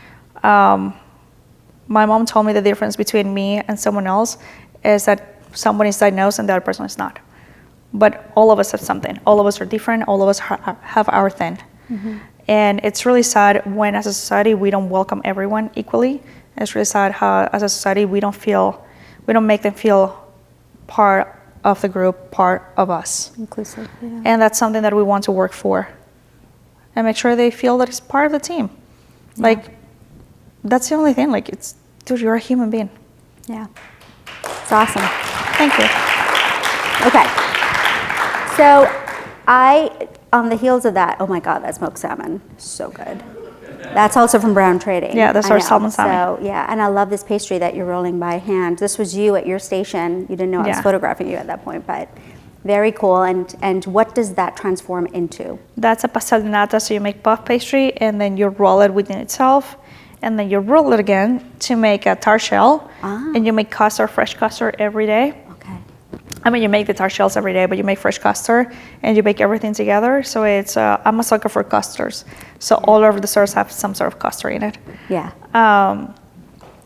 My mom told me the difference between me and someone else is that someone is diagnosed and the other person is not. But all of us have something. All of us are different. All of us have our thing. And it's really sad when, as a society, we don't welcome everyone equally. It's really sad how, as a society, we don't make them feel part of the group, part of us. Inclusive, yeah. And that's something that we want to work for. And make sure they feel that it's part of the team. Yeah. Like, that's the only thing. Like, dude, you're a human being. Yeah. It's awesome. Thank you. Okay. So on the heels of that, oh my God, that smoked salmon, so good. That's also from Brown Trading. Yeah, that's our salmon. So yeah, and I love this pastry that you're rolling by hand. This was you at your station. You didn't know I was photographing you at that point, but very cool. And what does that transform into? That's a pastel de nata, so you make puff pastry and then you roll it within itself. And then you roll it again to make a tart shell. And you make custard, fresh custard every day. Okay. I mean, you make the tart shells every day, but you make fresh custard and you bake everything together. So it's, I'm a sucker for custards. So all over the stores have some sort of custard in it. Yeah.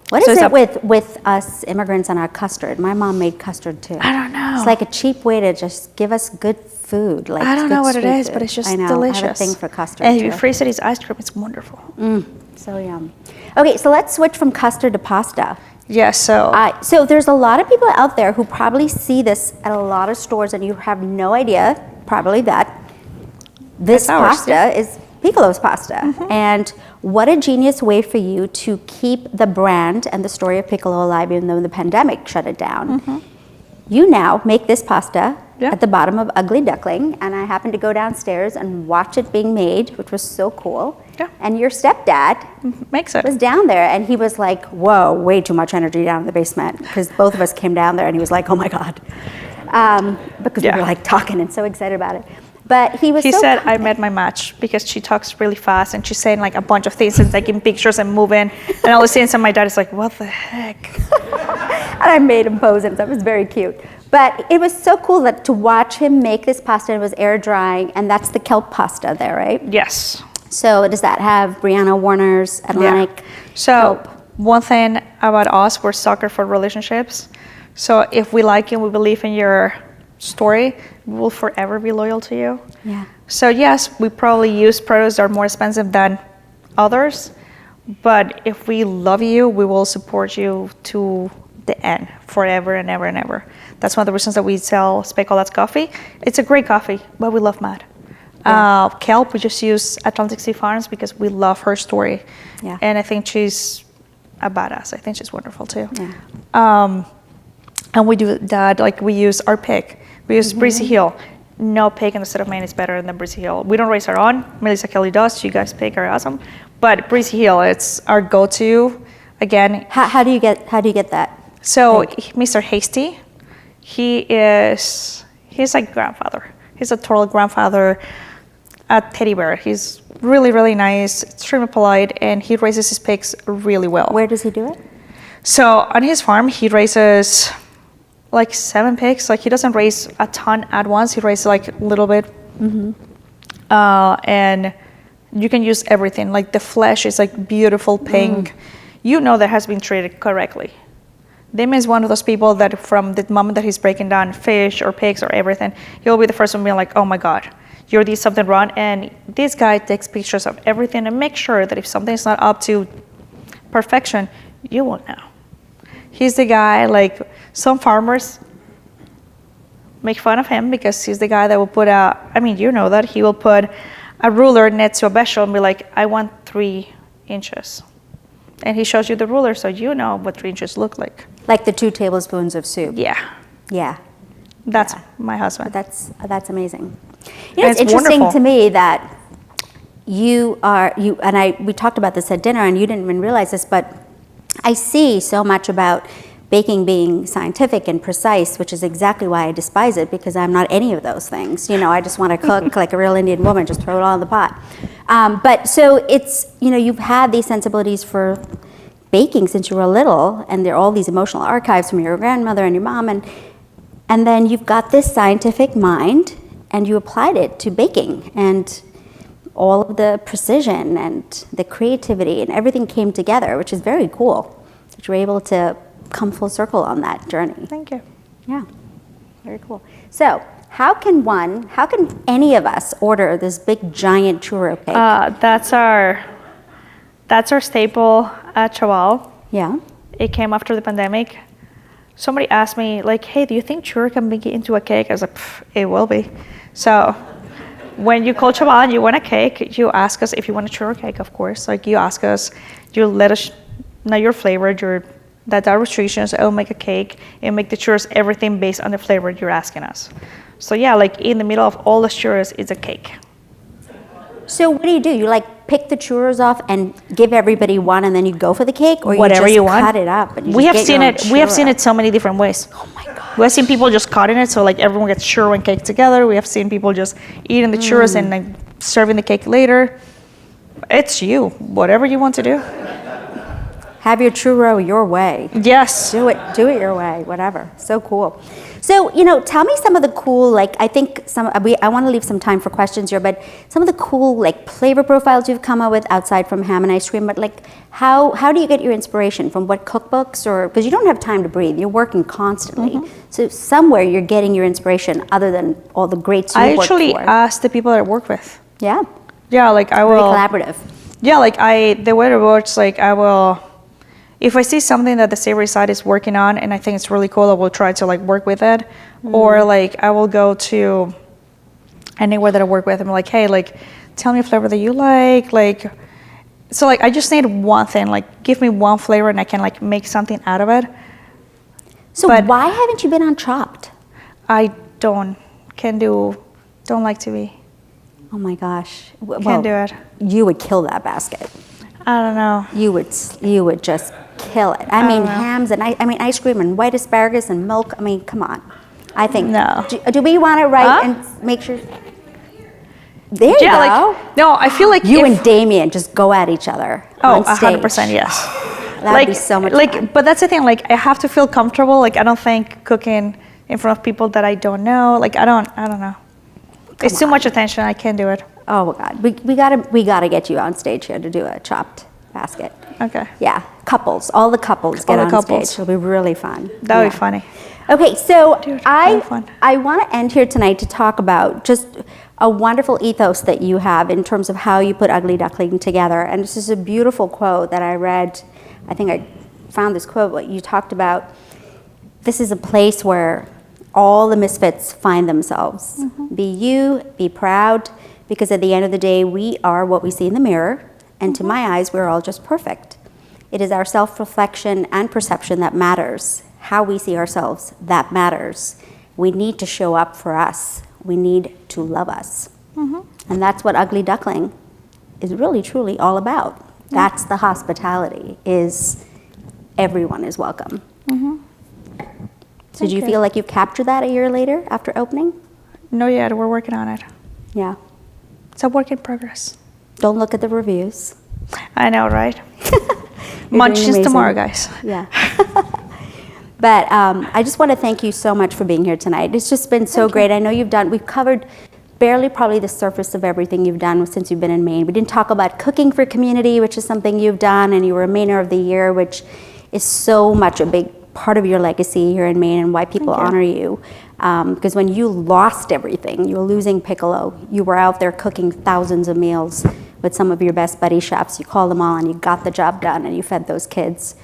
What is it with us immigrants and our custard? My mom made custard too. I don't know. It's like a cheap way to just give us good food. Like, I don't know what it is, food. but it's just I know. delicious. I have a thing for custard And if too. you freeze it, it's ice cream. It's wonderful. So yum. Okay, so let's switch from custard to pasta. Yeah, So there's a lot of people out there who probably see this at a lot of stores and you have no idea, probably, that this pasta is Piccolo's pasta. And what a genius way for you to keep the brand and the story of Piccolo alive even though the pandemic shut it down. You now make this pasta at the bottom of Ugly Duckling, and I happened to go downstairs and watch it being made, which was so cool. And your stepdad was down there, and he was like, whoa, way too much energy down in the basement, because both of us came down there, and he was like, oh my God. Because we were like talking and so excited about it. But he said, I met my match, because she talks really fast and she's saying like a bunch of things and taking pictures and moving. And all of a sudden my dad is like, what the heck? And I made him pose and stuff. It was very cute. But it was so cool that to watch him make this pasta. It was air drying, and that's the kelp pasta there, right? Yes. So does that have Brianna Warner's Atlantic kelp? One thing about us, we're sucker for relationships. So if we like you and we believe in your story, we will forever be loyal to you. Yeah. So yes, we probably use products that are more expensive than others, but if we love you, we will support you to the end, forever and ever and ever. That's one of the reasons that we sell Speculate's coffee. It's a great coffee, but we love Matt. Kelp, we just use Atlantic Sea Farms because we love her story. Yeah. And I think she's a badass. I think she's wonderful too. Yeah. And we do that, like we use our pig. We use Breezy Hill. No pig in the state of Maine is better than Breezy Hill. We don't raise our own. Melissa Kelly does. You guys pig are awesome. But Breezy Hill, it's our go-to. Again. How do you get that? So Mr. Hasty, he's like grandfather. He's a total grandfather, a teddy bear. He's really, really nice, extremely polite, and he raises his pigs really well. Where does he do it? So on his farm, he raises like 7 pigs. Like he doesn't raise a ton at once. He raises like a little bit. And you can use everything. Like the flesh is like beautiful pink. You know that has been treated correctly. Dim is one of those people that from the moment that he's breaking down fish or pigs or everything, he'll be the first one being like, oh my God, you did something wrong. And this guy takes pictures of everything and makes sure that if something's not up to perfection, you will know. He's the guy, like some farmers make fun of him because he's the guy that will put you know that he will put a ruler next to a vessel and be like, I want 3 inches. And he shows you the ruler so you know what 3 inches look like. Like the 2 tablespoons of soup. Yeah. Yeah. That's my husband. That's amazing. And It's interesting wonderful. to me that you and we talked about this at dinner, and you didn't even realize this, but I see so much about baking being scientific and precise, which is exactly why I despise it, because I'm not any of those things. I just want to cook like a real Indian woman, just throw it all in the pot. But so it's, you've had these sensibilities for baking since you were little, and there are all these emotional archives from your grandmother and your mom, and then you've got this scientific mind, and you applied it to baking, and all of the precision and the creativity and everything came together, which is very cool that you're able to come full circle on that journey. Thank you. Yeah, very cool. So how can any of us order this big giant churro cake? That's our staple at Chaval. Yeah. It came after the pandemic. Somebody asked me, like, hey, do you think churro can make it into a cake? I was like, it will be. So when you call Chaval and you want a cake, you ask us if you want a churro cake, of course. Like, you ask us, you let us know your flavor, that are restrictions. I'll make a cake and make the churros everything based on the flavor you're asking us. So yeah, like in the middle of all the churros is a cake. So what do? You like pick the churros off and give everybody one, and then you go for the cake, or Whatever you just you want. cut it up? And you We just have get your seen own it. We have seen churro? it so many different ways. Oh my god. We have seen people just cutting it, so like everyone gets churro and cake together. We have seen people just eating the churros and like serving the cake later. It's you, whatever you want to do. Have your churro your way. Yes. Do it your way, whatever. So cool. So, tell me some of the cool, I think I want to leave some time for questions here, but some of the cool, flavor profiles you've come up with outside from ham and ice cream, but how do you get your inspiration? From what cookbooks, or, because you don't have time to breathe, you're working constantly. So somewhere you're getting your inspiration other than all the greats you work for. I actually ask the people that I work with. Yeah. Yeah, I will. Very collaborative. Yeah, the way it works, I will, if I see something that the savory side is working on and I think it's really cool, I will try to work with it. Or I will go to anywhere that I work with and be like, hey, tell me a flavor that you like. So I just need one thing, give me one flavor and I can make something out of it. So why haven't you been on Chopped? I don't like TV. Oh my gosh. Can't do it. You would kill that basket. I don't know. You would just kill it. I mean, hams and ice cream and white asparagus and milk. I mean, come on. I think. No. Do we want to write and make sure? There you go. No, I feel like you and Damien just go at each other. Oh, on stage. 100%, yes. That'd be so much fun. But that's the thing. I have to feel comfortable. I don't think cooking in front of people that I don't know. I don't know. It's too much attention. I can't do it. Oh my God, we gotta get you on stage here to do a Chopped basket. Okay. Yeah, couples, all the couples get on stage. It'll be really fun. That would be funny. Okay, so Dude, I want to end here tonight to talk about just a wonderful ethos that you have in terms of how you put Ugly Duckling together. And this is a beautiful quote that I read. I think I found this quote. What you talked about. This is a place where all the misfits find themselves. Be you, be proud, because at the end of the day, we are what we see in the mirror, and to my eyes, we're all just perfect. It is our self-reflection and perception that matters. How we see ourselves, that matters. We need to show up for us. We need to love us. And that's what Ugly Duckling is really, truly all about. That's the hospitality, is everyone is welcome. So do you feel like you've captured that a year later after opening? No, yet. We're working on it. Yeah. It's a work in progress. Don't look at the reviews. I know, right? You're Munchies doing tomorrow, amazing. guys. Yeah. But I just want to thank you so much for being here tonight. It's just been so great. I know we've covered barely probably the surface of everything you've done since you've been in Maine. We didn't talk about cooking for community, which is something you've done, and you were a Mainer of the Year, which is so much a big part of your legacy here in Maine and why people honor you. Because when you lost everything, you were losing Piccolo, you were out there cooking thousands of meals with some of your best buddy chefs. You called them all and you got the job done and you fed those kids.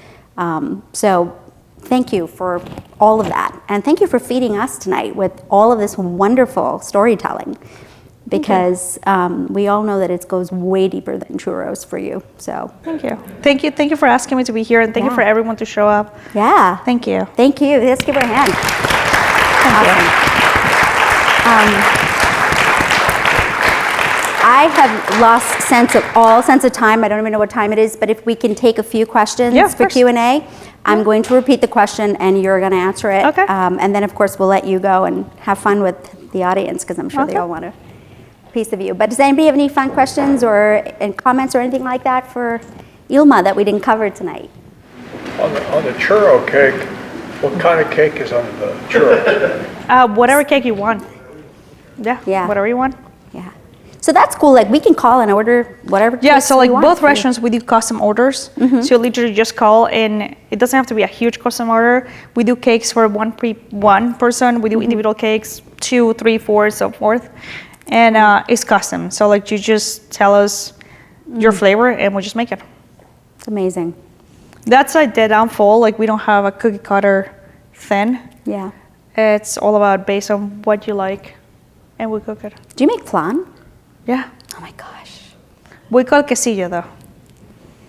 So thank you for all of that. And thank you for feeding us tonight with all of this wonderful storytelling. because we all know that it goes way deeper than churros for you. So Thank you for asking me to be here, and thank you for everyone to show up. Yeah. Thank you. Thank you. Let's give her a hand. Thank you. I have lost all sense of time. I don't even know what time it is, but if we can take a few questions for Q&A, I'm going to repeat the question and you're going to answer it. Okay. And then, of course, we'll let you go and have fun with the audience because I'm sure they all want a piece of you. But does anybody have any fun questions or comments or anything like that for Ilma that we didn't cover tonight? On the churro cake, what kind of cake is on the churro? Whatever cake you want. Yeah. Whatever you want. Yeah. So that's cool. Like we can call and order whatever. Yeah. So like both restaurants, we do custom orders. So you literally just call, and it doesn't have to be a huge custom order. We do cakes for one person. We do individual cakes, 2, 3, 4, so forth, and it's custom. So like you just tell us your flavor, and we just make it. It's amazing. That's like the downfall. Like we don't have a cookie cutter thin. Yeah. It's all about based on what you like, and we cook it. Do you make flan? Yeah. Oh my gosh. We call quesillo though.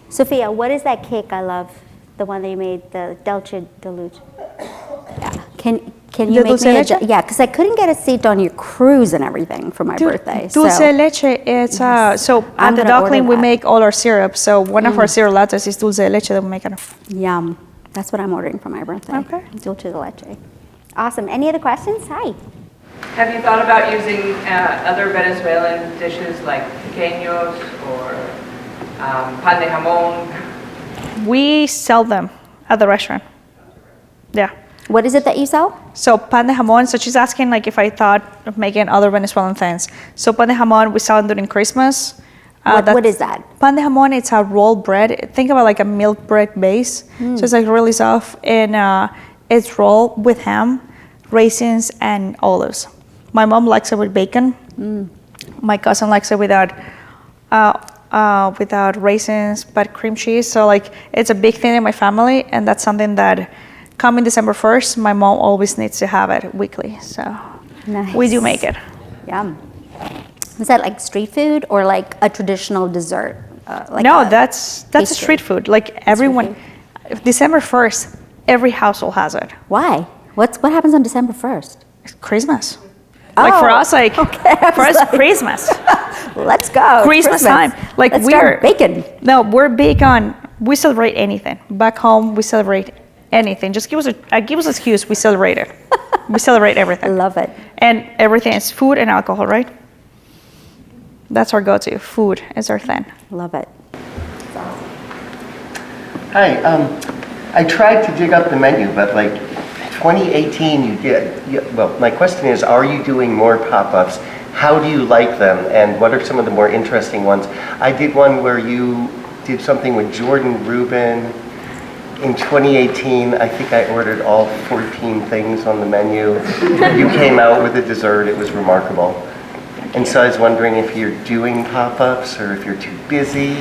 Sophia, what is that cake I love? The one that you made, the dulce de leche. Yeah. Can you make me a... Yeah, because I couldn't get a seat on your cruise and everything for my birthday. Dulce de leche, it's so at the Duckling we make all our syrup. So one of our syrup lattes is dulce de leche that we make it. Yum. That's what I'm ordering for my birthday. Okay. Dulce de leche. Awesome. Any other questions? Hi. Have you thought about using other Venezuelan dishes like pequeños or pan de jamón? We sell them at the restaurant. Yeah. What is it that you sell? So pan de jamón, so she's asking like if I thought of making other Venezuelan things. So pan de jamón, we sell it during Christmas. What is that? Pan de jamón, it's a rolled bread. Think about like a milk bread base. So it's like really soft, and it's rolled with ham, raisins, and olives. My mom likes it with bacon. My cousin likes it without raisins, but cream cheese. So like it's a big thing in my family, and that's something that coming December 1st, my mom always needs to have it weekly. So we do make it. Yum. Is that like street food or like a traditional dessert? No, that's a street food. Like everyone, December 1st, every household has it. Why? What happens on December 1st? It's Christmas. Like for us, like for us, Christmas. Let's go. Christmas time. Like Let's start baking. No, we're big on. We celebrate anything. Back home, we celebrate anything. Just give us an excuse. We celebrate it. We celebrate everything. I love it. And everything is food and alcohol, right? That's our go-to. Food is our thing. Love it. Hi, I tried to dig up the menu, but like 2018 you did. Well, my question is, are you doing more pop-ups? How do you like them, and what are some of the more interesting ones? I did one where you did something with Jordan Rubin. In 2018, I think I ordered all 14 things on the menu. You came out with a dessert, it was remarkable. And so I was wondering if you're doing pop-ups or if you're too busy.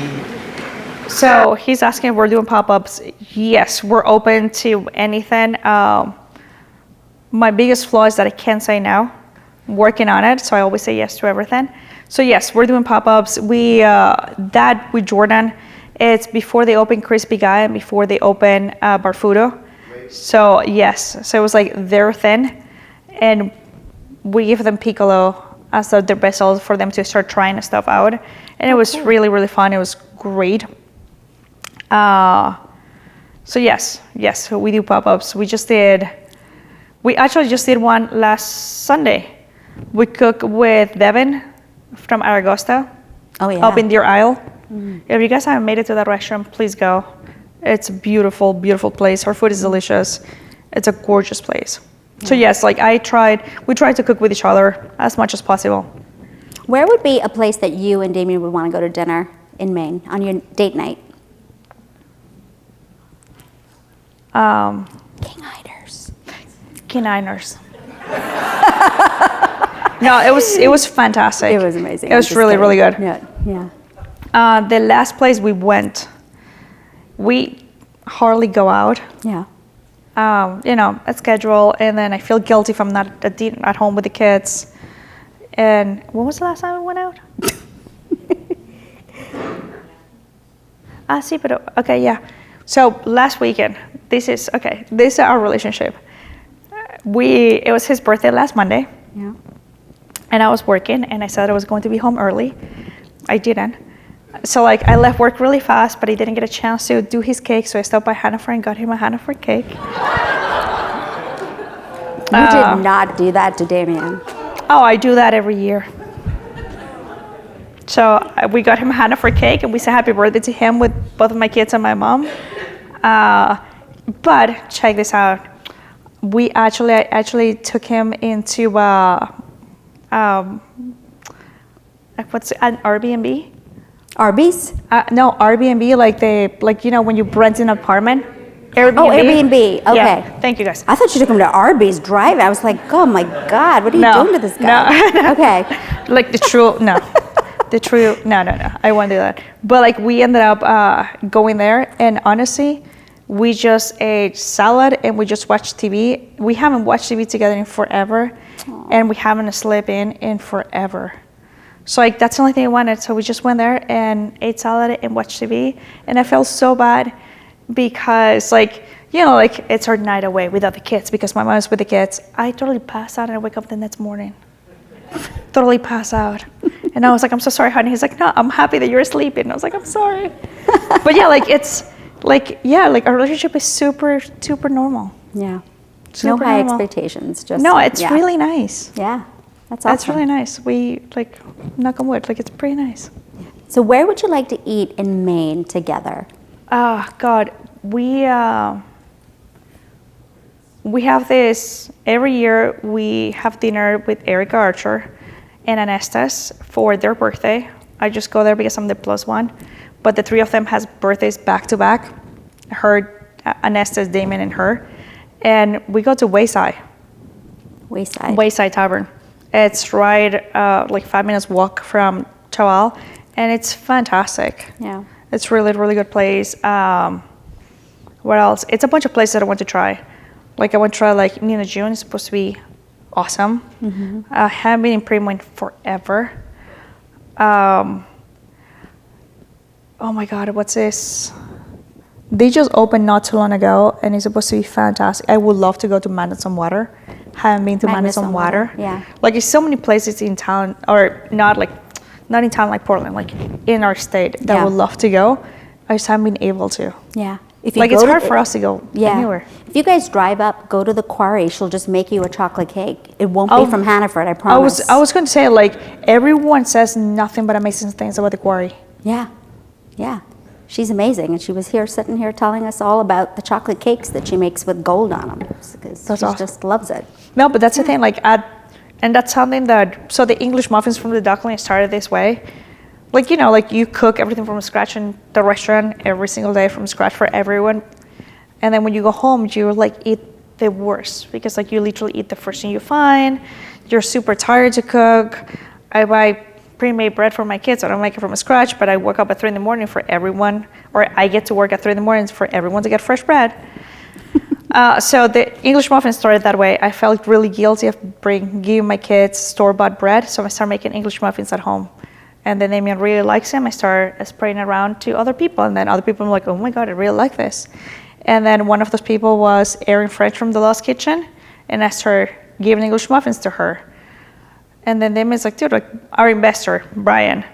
So he's asking if we're doing pop-ups. Yes, we're open to anything. My biggest flaw is that I can't say no. I'm working on it, so I always say yes to everything. So yes, we're doing pop-ups. That with Jordan, it's before they open Crispy Guy and before they open Barfudo. So yes, so it was like their thing, and we give them Piccolo as their best seller for them to start trying the stuff out, and it was really, really fun. It was great. So yes, we do pop-ups. We actually just did one last Sunday. We cook with Devin from Aragosta. Oh yeah. Up in Deer Isle. If you guys haven't made it to that restaurant, please go. It's a beautiful, beautiful place. Our food is delicious. It's a gorgeous place. Yeah. So yes, like we tried to cook with each other as much as possible. Where would be a place that you and Damien would want to go to dinner in Maine on your date night? King Einers. No, it was fantastic. It was amazing. It was really, really good. Yeah. The last place we went, we hardly go out. Yeah. A schedule, and then I feel guilty if I'm not at home with the kids. And when was the last time we went out? Sí, pero, okay, yeah. So last weekend, this is our relationship. It was his birthday last Monday. Yeah. And I was working, and I said I was going to be home early. I didn't. So like I left work really fast, but I didn't get a chance to do his cake, so I stopped by Hannaford and got him a Hannaford cake. You did not do that to Damien. Oh, I do that every year. So we got him a Hannaford cake, and we said happy birthday to him with both of my kids and my mom. But check this out. I actually took him into what's an Airbnb? Arby's? No, Airbnb, like when you rent an apartment. Airbnb. Oh, Airbnb. Okay. Yeah. Thank you, guys. I thought you took him to Arby's Drive. I was like, oh my God, what are you doing to this guy? No. Okay. Like no. No. I won't do that. But like we ended up going there, and honestly, we just ate salad and we just watched TV. We haven't watched TV together in forever. Aww. And we haven't slept in forever. So like that's the only thing I wanted. So we just went there and ate salad and watched TV. And I felt so bad because like it's our night away without the kids because my mom is with the kids. I totally passed out and I wake up the next morning. Totally pass out. And I was like, I'm so sorry, honey. He's like, no, I'm happy that you're sleeping. And I was like, I'm sorry. But yeah, like our relationship is super, super normal. Yeah. Super no high normal. Expectations. Just no, it's really nice. Yeah. That's awesome. That's really nice. We knock on wood, it's pretty nice. So where would you like to eat in Maine together? God, we have this, every year we have dinner with Erica Archer and Anestas for their birthday. I just go there because I'm the plus one, but the three of them has birthdays back to back, her, Anestas, Damon, and her, and we go to Wayside Tavern. It's right, 5 minutes walk from Chaval, and it's fantastic. Yeah. It's really, really good place. What else? It's a bunch of places that I want to try. Like I want to try Nina June. It's supposed to be awesome. Mm-hmm. I haven't been in Primo in forever. Oh my God, what's this? They just opened not too long ago, and it's supposed to be fantastic. I would love to go to Madness on Water. Haven't been to Madness on Water. Yeah. Like there's so many places in town, or not in town like Portland, like in our state that I would love to go. I just haven't been able to. Yeah. If you it's hard for us to go anywhere. If you guys drive up, go to the quarry. She'll just make you a chocolate cake. It won't be from Hannaford, I promise. I was going to say, everyone says nothing but amazing things about the quarry. Yeah. Yeah. She's amazing, and she was sitting here telling us all about the chocolate cakes that she makes with gold on them, because she awesome. just loves it. No, but that's the thing, and that's something so the English muffins from the Duckling started this way. You cook everything from scratch in the restaurant every single day from scratch for everyone. And then when you go home, you eat the worst because you literally eat the first thing you find. You're super tired to cook. I buy pre-made bread for my kids. I don't make it from scratch, but I wake up at 3 a.m. for everyone, or I get to work at 3 a.m. for everyone to get fresh bread. So the English muffin started that way. I felt really guilty of giving my kids store-bought bread, so I started making English muffins at home. And then Damien really likes them. I started spreading around to other people, and then other people were like, oh my God, I really like this. And then one of those people was Erin French from The Lost Kitchen, and I started giving English muffins to her. And then Damien's like, dude, our investor, Brian,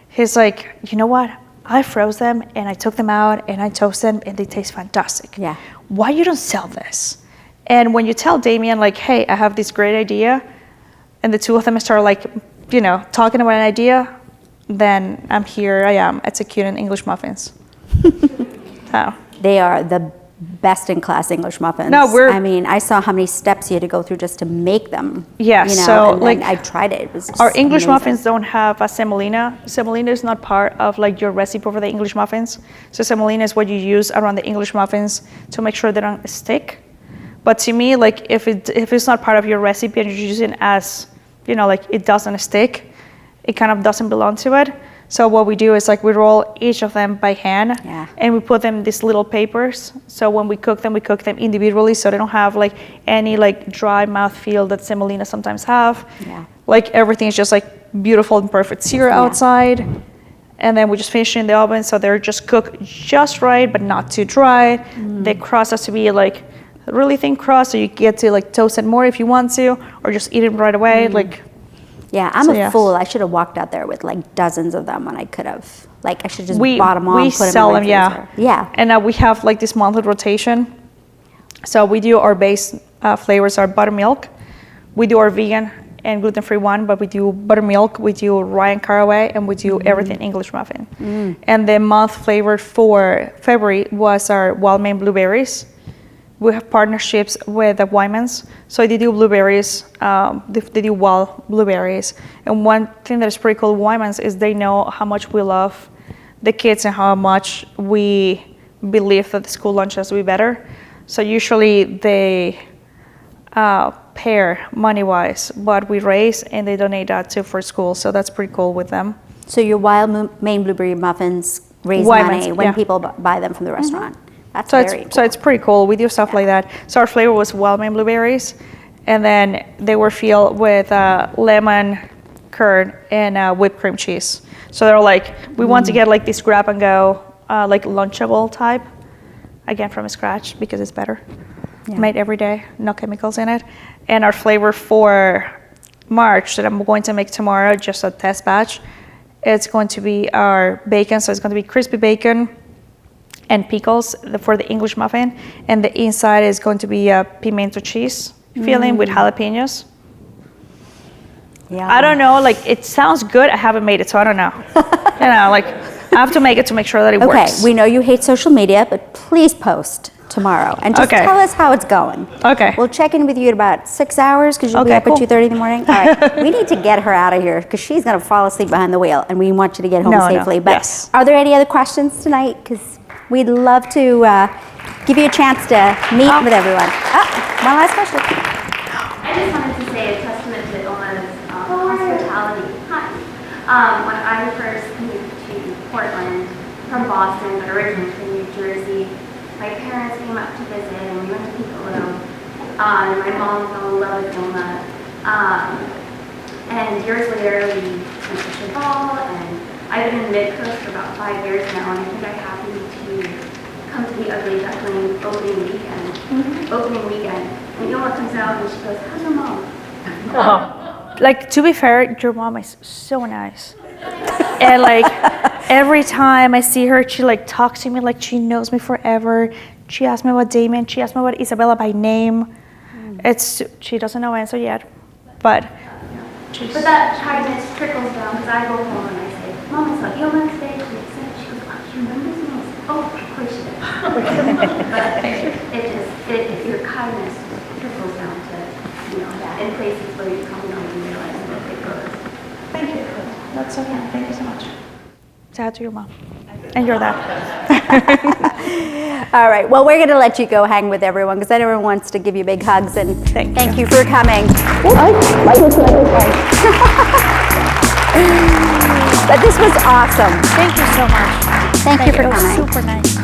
he's like, you know what? I froze them, and I took them out, and I toasted them, and they taste fantastic. Yeah. Why you don't sell this? And when you tell Damien, hey, I have this great idea, and the two of them start talking about an idea, then I am executing English muffins. So. They are the best in class English muffins. No, I saw how many steps you had to go through just to make them. Yeah, so I tried it. It was just our English amazing. muffins don't have a semolina. Semolina is not part of your recipe for the English muffins. So semolina is what you use around the English muffins to make sure they don't stick. But to me, if it's not part of your recipe and you're using it as, it doesn't stick, it kind of doesn't belong to it. So what we do is we roll each of them by hand, and we put them in these little papers. So when we cook them individually, so they don't have any dry mouthfeel that semolina sometimes have. Yeah. Like everything is just like beautiful and perfect sear outside. And then we just finish it in the oven, so they're just cooked just right, but not too dry. The crust has to be like a really thin crust, so you get to like toast it more if you want to, or just eat it right away. Like, Yeah, I'm a fool. I should have walked out there with like dozens of them when I could have. Like I should just bought them all and put sell them in my freezer. Yeah. And we have like this monthly rotation. So we do our base flavors are buttermilk. We do our vegan and gluten-free one, but we do buttermilk, we do rye and caraway, and we do everything English muffin. And the month flavor for February was our wild Maine blueberries. We have partnerships with the Wymans, so they do blueberries, they do wild blueberries. And one thing that is pretty cool with Wymans is they know how much we love the kids and how much we believe that the school lunch has to be better. So usually they pair money-wise what we raise, and they donate that to for school. So that's pretty cool with them. So your wild Maine blueberry muffins raise money when people buy them from the restaurant. That's very cool. So it's pretty cool. We do stuff like that. So our flavor was wild Maine blueberries, and then they were filled with lemon, curd, and whipped cream cheese. So they're like, we want to get like this grab and go, like lunchable type, again from scratch because it's better. Made every day, no chemicals in it. And our flavor for March that I'm going to make tomorrow, just a test batch, it's going to be our bacon. So it's going to be crispy bacon and pickles for the English muffin. And the inside is going to be a pimento cheese filling with jalapenos. Yeah. I don't know, like it sounds good. I haven't made it, so I don't know. Like I have to make it to make sure that it works. Okay, we know you hate social media, but please post tomorrow and just tell us how it's going. Okay. We'll check in with you in about 6 hours because you'll be up at 2:30 in the morning. All right. We need to get her out of here because she's going to fall asleep behind the wheel and we want you to get home safely. But are there any other questions tonight? Because we'd love to give you a chance to meet with everyone. One last question. I just wanted to say a testament to Ilma's hospitality. When I first moved to Portland from Boston, but originally from New Jersey, my parents came up to visit and we went to Piccolo. And my mom fell in love with Ilma. And years later, we went to Chaval, and I've been in Mid-Coast for about 5 years now, and I think I happened to come to the Ugly Duckling opening weekend. And Ilma comes out and she goes, "How's your mom?" Like, to be fair, your mom is so nice. And like every time I see her, she like talks to me like she knows me forever. She asked me about Damien. She asked me about Isabella by name. She doesn't know answer yet, but that kindness trickles down because I go home and I say, "Mom, I saw Ilma today." She goes, "Oh, she remembers me." I say, "Oh, of course she does." But your kindness trickles down to, in places where you come and you realize what it goes. thank you. That's so kind. Thank you so much. Say hi to your mom and your dad. All right. Well, we're going to let you go hang with everyone because everyone wants to give you big hugs and thank you for coming. But this was awesome. Thank you so much. Thank you for coming. Super nice.